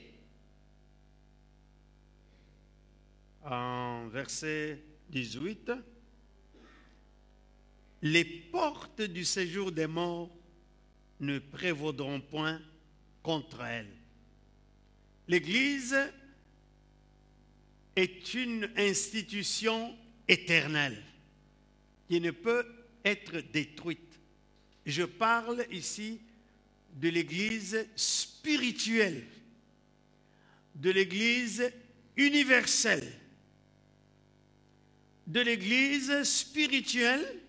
en verset 18, les portes du séjour des morts ne prévaudront point contre elle. L'église est une institution éternelle qui ne peut être détruite. Je parle ici de l'église spirituelle, de l'église universelle, de l'église spirituelle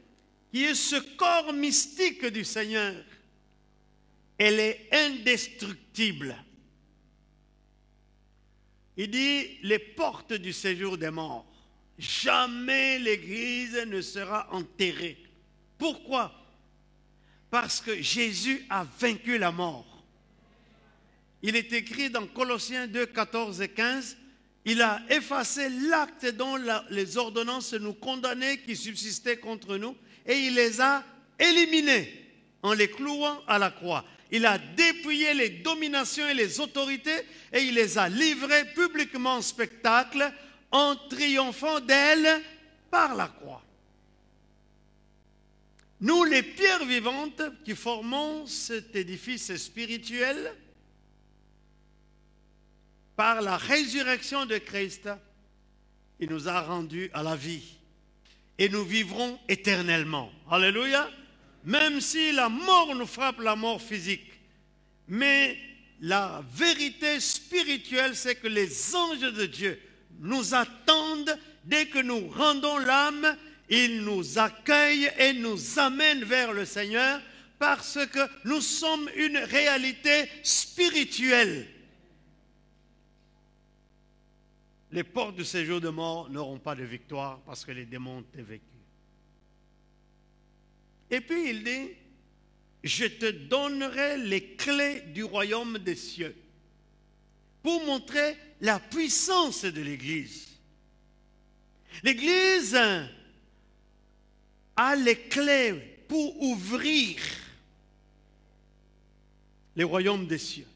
qui est ce corps mystique du Seigneur. Elle est indestructible. Il dit les portes du séjour des morts. Jamais l'église ne sera enterrée. Pourquoi? Parce que Jésus a vaincu la mort. Il est écrit dans Colossiens 2, 14 et 15, il a effacé l'acte dont les ordonnances nous condamnaient qui subsistaient contre nous et il les a éliminés en les clouant à la croix. Il a dépouillé les dominations et les autorités et il les a livrées publiquement en spectacle en triomphant d'elles par la croix. Nous, les pierres vivantes qui formons cet édifice spirituel, par la résurrection de Christ, il nous a rendus à la vie et nous vivrons éternellement. Alléluia! Même si la mort nous frappe, la mort physique. Mais la vérité spirituelle, c'est que les anges de Dieu nous attendent dès que nous rendons l'âme. Ils nous accueillent et nous amènent vers le Seigneur parce que nous sommes une réalité spirituelle. Les portes du séjour de mort n'auront pas de victoire parce que les démons ont vécu. Et puis il dit, je te donnerai les clés du royaume des cieux pour montrer la puissance de l'Église. L'Église a les clés pour ouvrir les royaumes des cieux.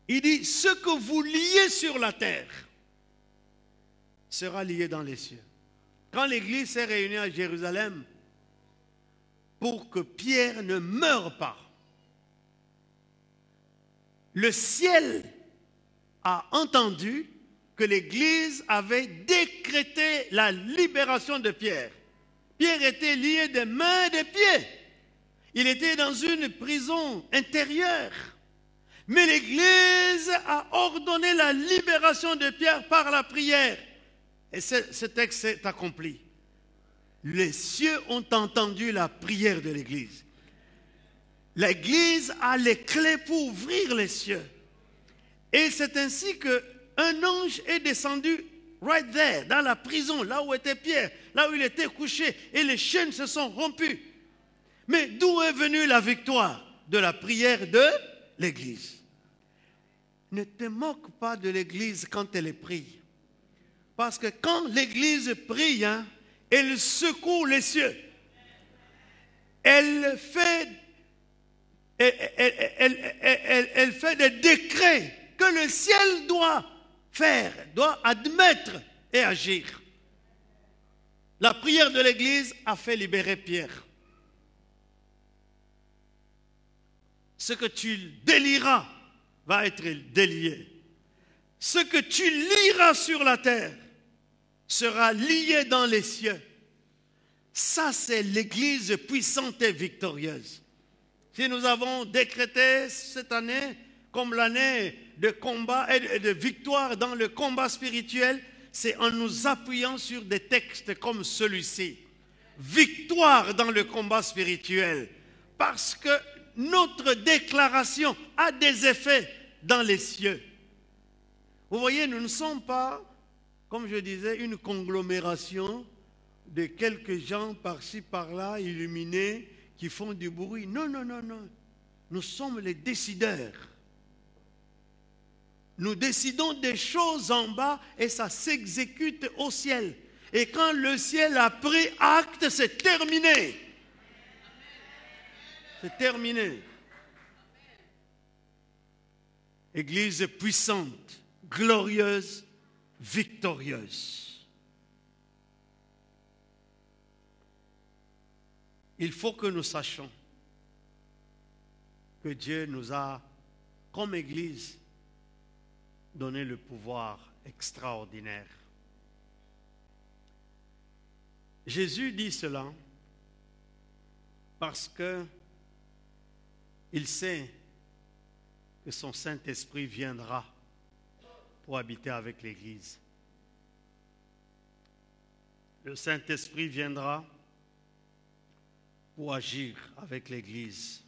Il dit, ce que vous liez sur la terre sera lié dans les cieux. Quand l'Église s'est réunie à Jérusalem, pour que Pierre ne meure pas, le ciel a entendu que l'Église avait décrété la libération de Pierre. Pierre était lié des mains et des pieds. Il était dans une prison intérieure. Mais l'Église a ordonné la libération de Pierre par la prière. Et ce texte s'est accompli. Les cieux ont entendu la prière de l'Église. L'Église a les clés pour ouvrir les cieux. Et c'est ainsi qu'un ange est descendu right there, dans la prison, là où était Pierre, là où il était couché, et les chaînes se sont rompues. Mais d'où est venue la victoire? De la prière de l'Église. Ne te moque pas de l'Église quand elle prie. Parce que quand l'Église prie, elle secoue les cieux. Elle fait des décrets que le ciel doit faire, doit admettre et agir. La prière de l'Église a fait libérer Pierre. Ce que tu délieras va être délié. Ce que tu lieras sur la terre sera lié dans les cieux. Ça, c'est l'Église puissante et victorieuse. Si nous avons décrété cette année comme l'année de combat et de victoire dans le combat spirituel, c'est en nous appuyant sur des textes comme celui-ci. Victoire dans le combat spirituel. Parce que notre déclaration a des effets dans les cieux. Vous voyez, nous ne sommes pas, comme je disais, une conglomération de quelques gens par-ci, par-là, illuminés, qui font du bruit. Non, non, non, non. Nous sommes les décideurs. Nous décidons des choses en bas et ça s'exécute au ciel. Et quand le ciel a pris acte, c'est terminé. C'est terminé. Église puissante, glorieuse, victorieuse. Il faut que nous sachions que Dieu nous a, comme Église, donné le pouvoir extraordinaire. Jésus dit cela parce que il sait que son Saint-Esprit viendra pour habiter avec l'Église. Le Saint-Esprit viendra pour agir avec l'Église.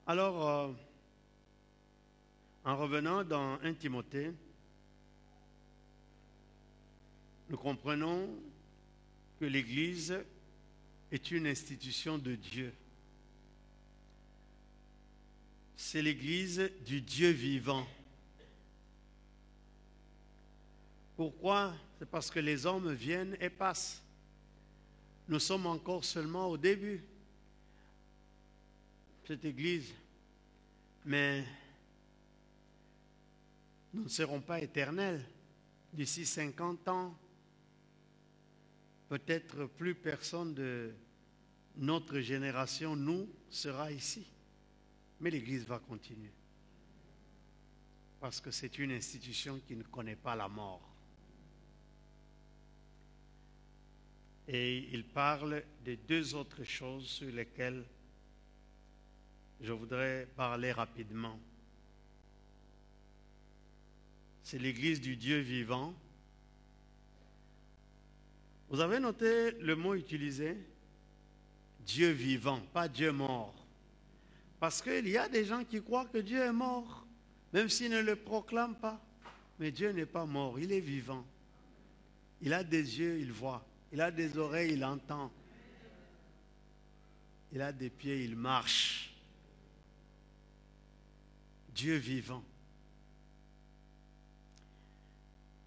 Alors, en revenant dans 1 Timothée, nous comprenons que l'Église est une institution de Dieu. C'est l'Église du Dieu vivant. Pourquoi? C'est parce que les hommes viennent et passent. Nous sommes encore seulement au début, cette Église. Mais nous ne serons pas éternels. D'ici 50 ans, peut-être plus personne de notre génération, nous, sera ici. Mais l'Église va continuer. Parce que c'est une institution qui ne connaît pas la mort. Et il parle de deux autres choses sur lesquelles je voudrais parler rapidement. C'est l'Église du Dieu vivant. Vous avez noté le mot utilisé? Dieu vivant, pas Dieu mort. Parce qu'il y a des gens qui croient que Dieu est mort, même s'ils ne le proclament pas. Mais Dieu n'est pas mort, il est vivant. Il a des yeux, il voit. Il a des oreilles, il entend. Il a des pieds, il marche. Dieu vivant.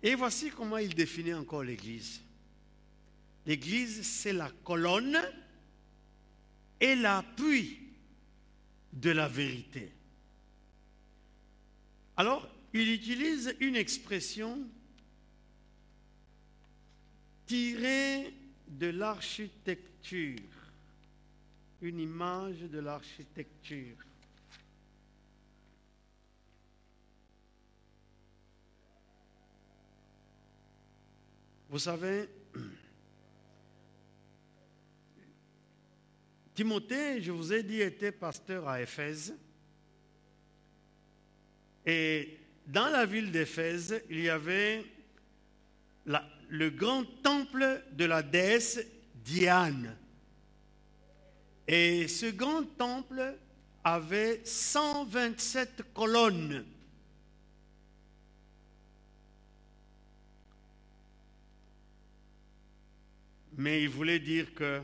Et voici comment il définit encore l'Église. L'Église, c'est la colonne et l'appui de la vérité. Alors, il utilise une expression tirée de l'architecture, une image de l'architecture. Vous savez, Timothée, je vous ai dit, était pasteur à Éphèse. Et dans la ville d'Éphèse, il y avait le grand temple de la déesse Diane. Et ce grand temple avait 127 colonnes. Mais il voulait dire que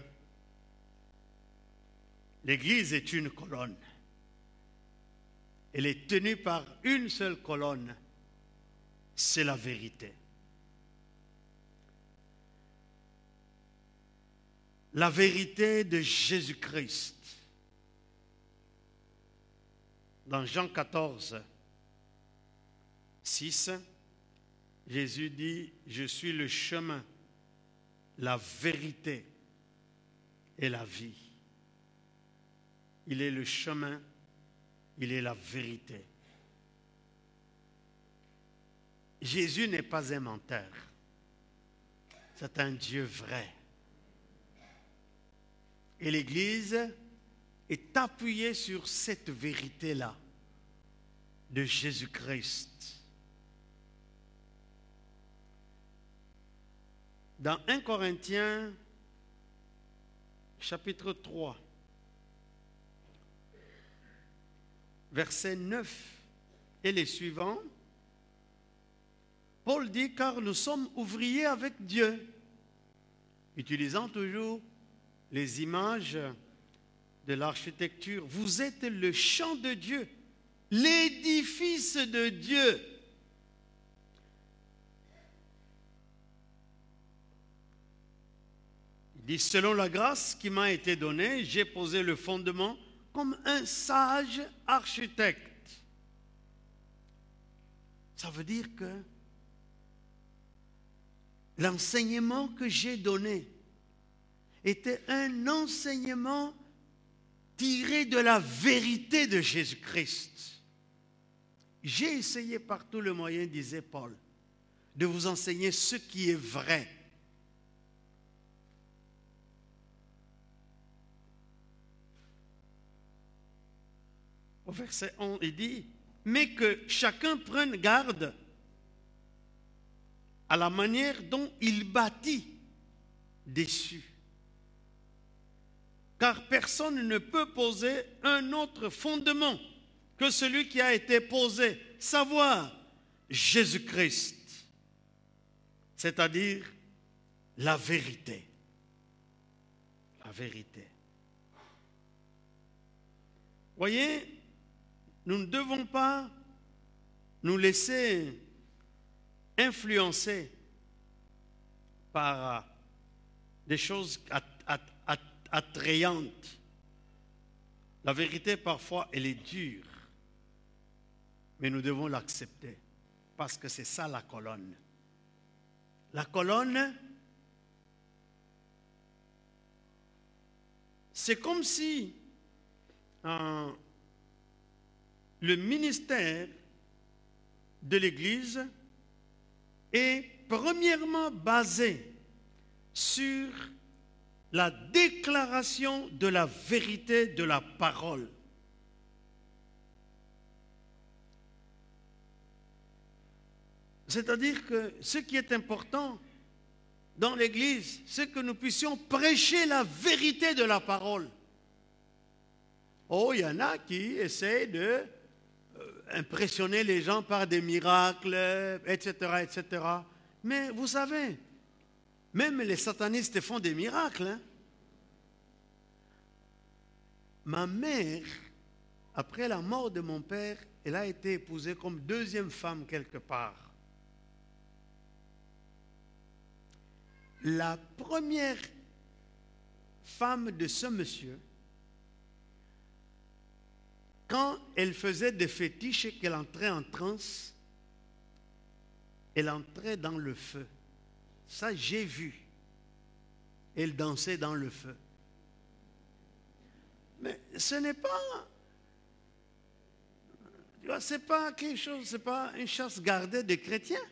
l'Église est une colonne. Elle est tenue par une seule colonne. C'est la vérité. La vérité de Jésus-Christ. Dans Jean 14, 6, Jésus dit, « Je suis le chemin, la vérité et la vie. » Il est le chemin, il est la vérité. Jésus n'est pas un menteur. C'est un Dieu vrai. Et l'Église est appuyée sur cette vérité-là de Jésus-Christ. Dans 1 Corinthiens, chapitre 3, versets 9 et les suivants, Paul dit, car nous sommes ouvriers avec Dieu, utilisant toujours les images de l'architecture. Vous êtes le champ de Dieu, l'édifice de Dieu. Il dit, selon la grâce qui m'a été donnée, j'ai posé le fondement comme un sage architecte. Ça veut dire que l'enseignement que j'ai donné était un enseignement tiré de la vérité de Jésus-Christ. J'ai essayé par tous les moyens, disait Paul, de vous enseigner ce qui est vrai. Au verset 11, il dit, mais que chacun prenne garde à la manière dont il bâtit dessus. Car personne ne peut poser un autre fondement que celui qui a été posé, savoir Jésus-Christ, c'est-à-dire la vérité. La vérité. Voyez, nous ne devons pas nous laisser influencer par des choses attrayantes. La vérité, parfois, elle est dure, mais nous devons l'accepter parce que c'est ça la colonne. La colonne, c'est comme si le ministère de l'Église est premièrement basé sur la déclaration de la vérité de la parole. C'est-à-dire que ce qui est important dans l'Église, c'est que nous puissions prêcher la vérité de la parole. Oh, il y en a qui essaient de impressionner les gens par des miracles, etc., etc. Mais vous savez, même les satanistes font des miracles. Hein? Ma mère, après la mort de mon père, elle a été épousée comme deuxième femme quelque part. La première femme de ce monsieur, quand elle faisait des fétiches et qu'elle entrait en transe, elle entrait dans le feu. Ça, j'ai vu. Elle dansait dans le feu. Mais ce n'est pas... C'est pas quelque chose, c'est pas une chasse gardée des chrétiens.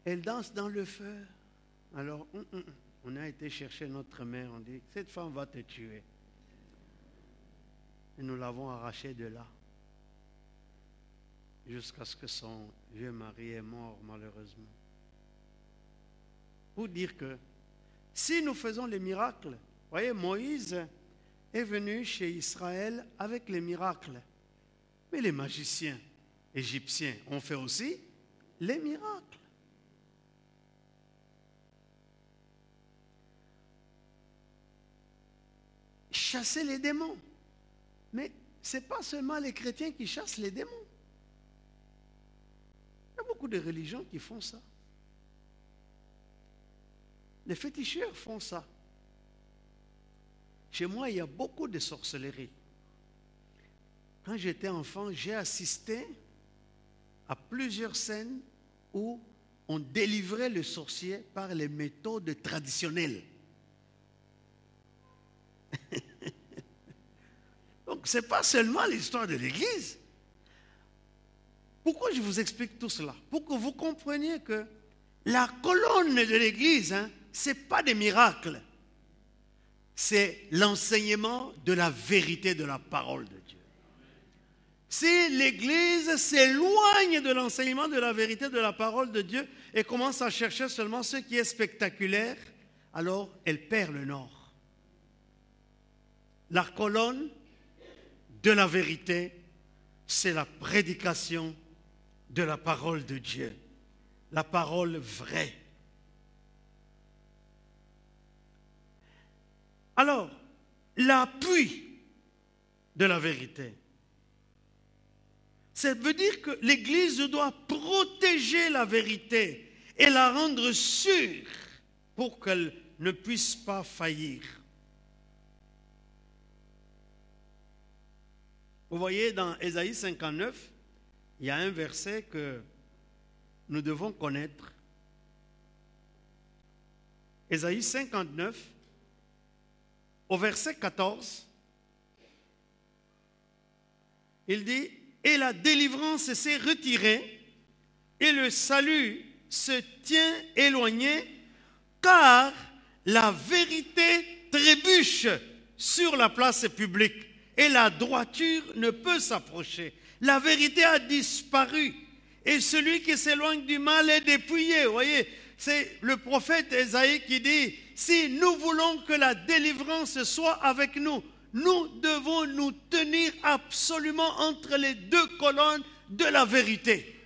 Elle danse dans le feu. Alors, on a été chercher notre mère, on dit, cette femme va te tuer. Et nous l'avons arrachée de là. Jusqu'à ce que son vieux mari est mort, malheureusement. Pour dire que, si nous faisons les miracles, voyez, Moïse est venu chez Israël avec les miracles. Mais les magiciens égyptiens ont fait aussi les miracles. Chasser les démons. Mais ce n'est pas seulement les chrétiens qui chassent les démons. Il y a beaucoup de religions qui font ça. Les féticheurs font ça. Chez moi, il y a beaucoup de sorcellerie. Quand j'étais enfant, j'ai assisté à plusieurs scènes où on délivrait le sorcier par les méthodes traditionnelles. Donc, ce n'est pas seulement l'histoire de l'Église. Pourquoi je vous explique tout cela? Pour que vous compreniez que la colonne de l'Église, ce n'est pas des miracles. C'est l'enseignement de la vérité de la parole de Dieu. Si l'Église s'éloigne de l'enseignement de la vérité de la parole de Dieu et commence à chercher seulement ce qui est spectaculaire, alors elle perd le nord. La colonne de la vérité, c'est la prédication de la parole de Dieu, la parole vraie. Alors, l'appui de la vérité, ça veut dire que l'Église doit protéger la vérité et la rendre sûre pour qu'elle ne puisse pas faillir. Vous voyez, dans Ésaïe 59, il y a un verset que nous devons connaître. Ésaïe 59, au verset 14, il dit « Et la délivrance s'est retirée, et le salut se tient éloigné, car la vérité trébuche sur la place publique, et la droiture ne peut s'approcher. La vérité a disparu, et celui qui s'éloigne du mal est dépouillé. » Vous voyez, c'est le prophète Ésaïe qui dit, si nous voulons que la délivrance soit avec nous, nous devons nous tenir absolument entre les deux colonnes de la vérité.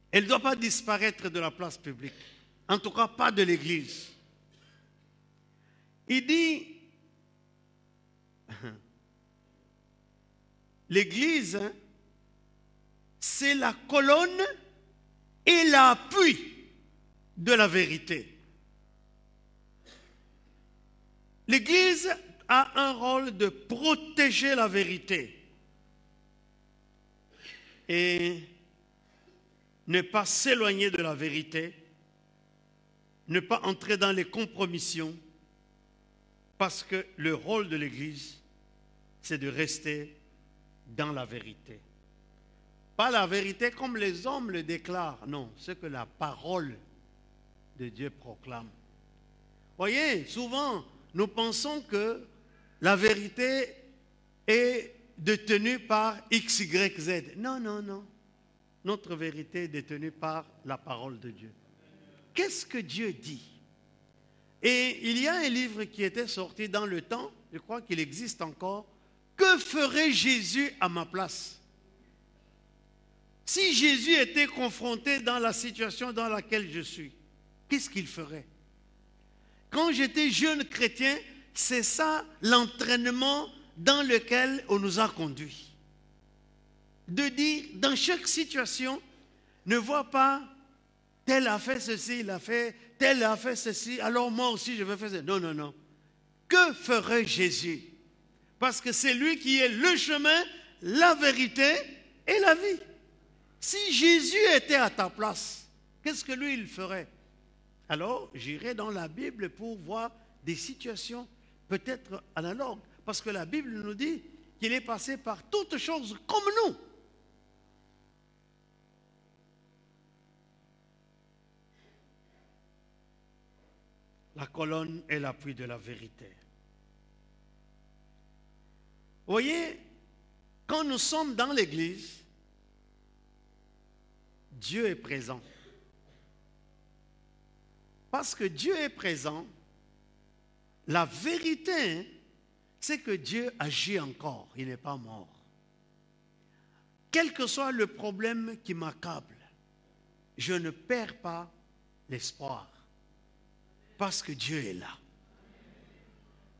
Elle ne doit pas disparaître de la place publique, en tout cas pas de l'Église. Il dit, l'Église, c'est la colonne et l'appui de la vérité. L'Église a un rôle de protéger la vérité et ne pas s'éloigner de la vérité, ne pas entrer dans les compromissions, parce que le rôle de l'Église, c'est de rester dans la vérité. Pas la vérité comme les hommes le déclarent, non, ce que la parole de Dieu proclame. Voyez, souvent, nous pensons que la vérité est détenue par X, Y, Z. Non, non, non. Notre vérité est détenue par la parole de Dieu. Qu'est-ce que Dieu dit? Et il y a un livre qui était sorti dans le temps, je crois qu'il existe encore. Que ferait Jésus à ma place? Si Jésus était confronté dans la situation dans laquelle je suis, qu'est-ce qu'il ferait? Quand j'étais jeune chrétien, c'est ça l'entraînement dans lequel on nous a conduits. De dire, dans chaque situation, ne vois pas, tel a fait ceci, il a fait, tel a fait ceci, alors moi aussi je vais faire ça. Non, non, non. Que ferait Jésus? Parce que c'est lui qui est le chemin, la vérité et la vie. Si Jésus était à ta place, qu'est-ce que lui il ferait? Alors, j'irai dans la Bible pour voir des situations peut-être analogues. Parce que la Bible nous dit qu'il est passé par toutes choses comme nous. La colonne est l'appui de la vérité. Vous voyez, quand nous sommes dans l'Église, Dieu est présent. Parce que Dieu est présent, la vérité, c'est que Dieu agit encore, il n'est pas mort. Quel que soit le problème qui m'accable, je ne perds pas l'espoir, parce que Dieu est là.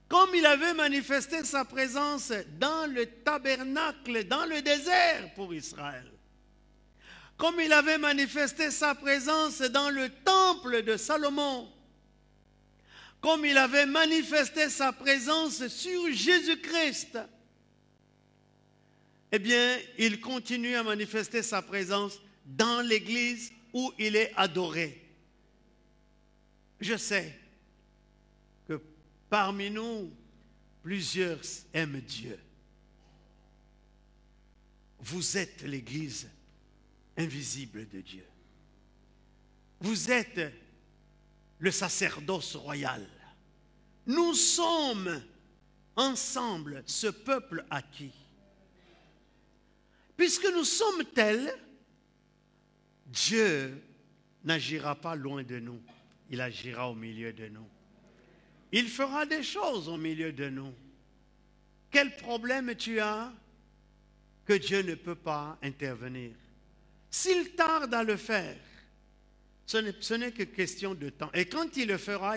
Comme il avait manifesté sa présence dans le tabernacle, dans le désert pour Israël. Comme il avait manifesté sa présence dans le temple de Salomon. Comme il avait manifesté sa présence sur Jésus-Christ. Eh bien, il continue à manifester sa présence dans l'église où il est adoré. Je sais que parmi nous, plusieurs aiment Dieu. Vous êtes l'église invisible de Dieu. Vous êtes le sacerdoce royal. Nous sommes ensemble ce peuple acquis. Puisque nous sommes tels, Dieu n'agira pas loin de nous. Il agira au milieu de nous. Il fera des choses au milieu de nous. Quel problème tu as que Dieu ne peut pas intervenir? S'il tarde à le faire, ce n'est que question de temps. Et quand il le fera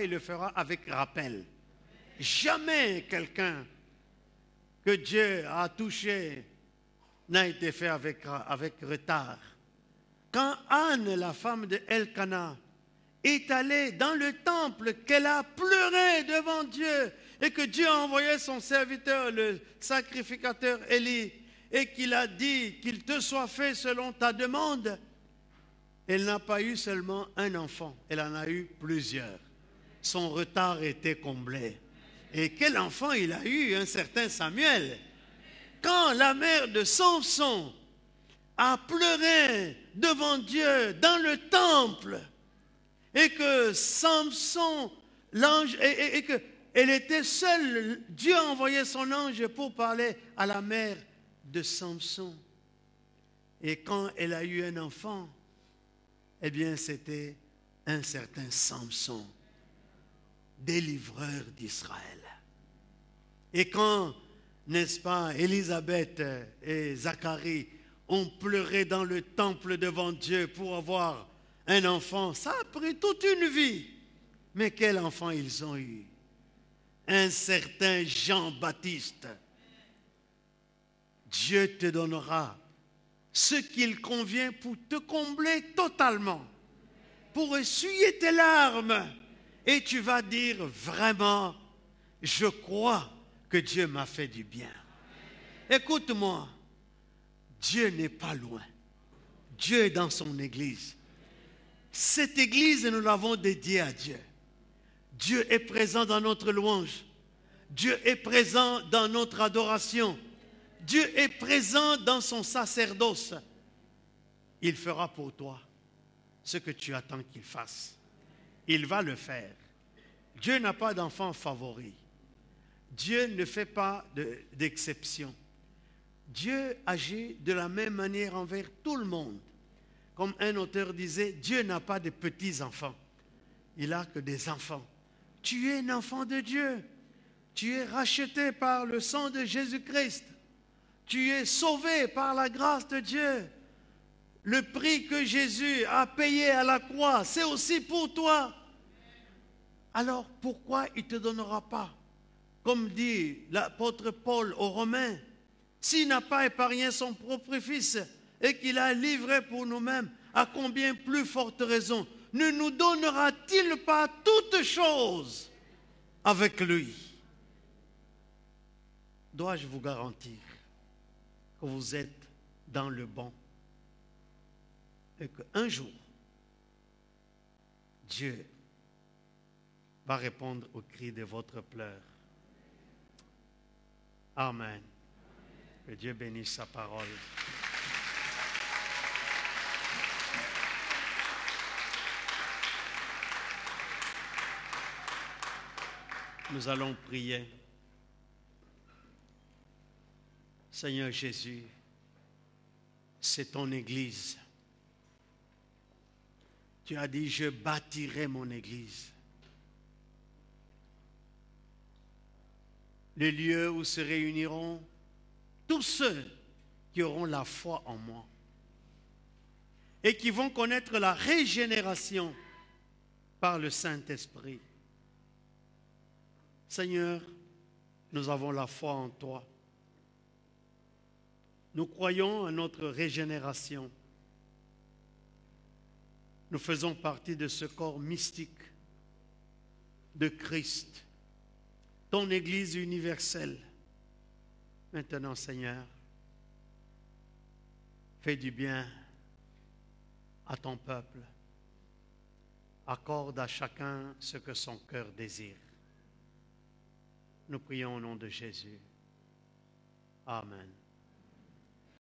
avec rappel. Jamais quelqu'un que Dieu a touché n'a été fait avec retard. quand Anne, la femme de Elkana, est allée dans le temple, qu'elle a pleuré devant Dieu et que Dieu a envoyé son serviteur, le sacrificateur Élie, et qu'il a dit qu'il te soit fait selon ta demande, elle n'a pas eu seulement un enfant, elle en a eu plusieurs. Son retard était comblé. Et quel enfant il a eu, un certain Samuel. Quand la mère de Samson a pleuré devant Dieu dans le temple, et que Samson, l'ange, et qu'elle était seule, Dieu a envoyé son ange pour parler à la mère de Samson. Et quand elle a eu un enfant, eh bien c'était un certain Samson, délivreur d'Israël. Et quand, n'est-ce pas, Élisabeth et Zacharie ont pleuré dans le temple devant Dieu pour avoir un enfant, ça a pris toute une vie. Mais quel enfant ils ont eu? Un certain Jean-Baptiste. Dieu te donnera ce qu'il convient pour te combler totalement, pour essuyer tes larmes. Et tu vas dire vraiment, je crois que Dieu m'a fait du bien. Écoute-moi, Dieu n'est pas loin. Dieu est dans son église. Cette église, nous l'avons dédiée à Dieu. Dieu est présent dans notre louange. Dieu est présent dans notre adoration. Dieu est présent dans son sacerdoce. Il fera pour toi ce que tu attends qu'il fasse. Il va le faire. Dieu n'a pas d'enfant favori. Dieu ne fait pas d'exception. Dieu agit de la même manière envers tout le monde. Comme un auteur disait, Dieu n'a pas de petits-enfants. Il n'a que des enfants. Tu es un enfant de Dieu. Tu es racheté par le sang de Jésus-Christ. Tu es sauvé par la grâce de Dieu. Le prix que Jésus a payé à la croix, c'est aussi pour toi. Alors pourquoi il ne te donnera pas? Comme dit l'apôtre Paul aux Romains, s'il n'a pas épargné son propre fils et qu'il a livré pour nous-mêmes, à combien plus forte raison ne nous donnera-t-il pas toutes choses avec lui? Dois-je vous garantir que vous êtes dans le bon et qu'un jour, Dieu va répondre au cri de votre pleur. Amen. Que Dieu bénisse sa parole. Nous allons prier. Seigneur Jésus, c'est ton église. Tu as dit, je bâtirai mon église. Le lieu où se réuniront tous ceux qui auront la foi en moi et qui vont connaître la régénération par le Saint-Esprit. Seigneur, nous avons la foi en toi. Nous croyons à notre régénération. Nous faisons partie de ce corps mystique de Christ, ton Église universelle. Maintenant, Seigneur, fais du bien à ton peuple. Accorde à chacun ce que son cœur désire. Nous prions au nom de Jésus. Amen.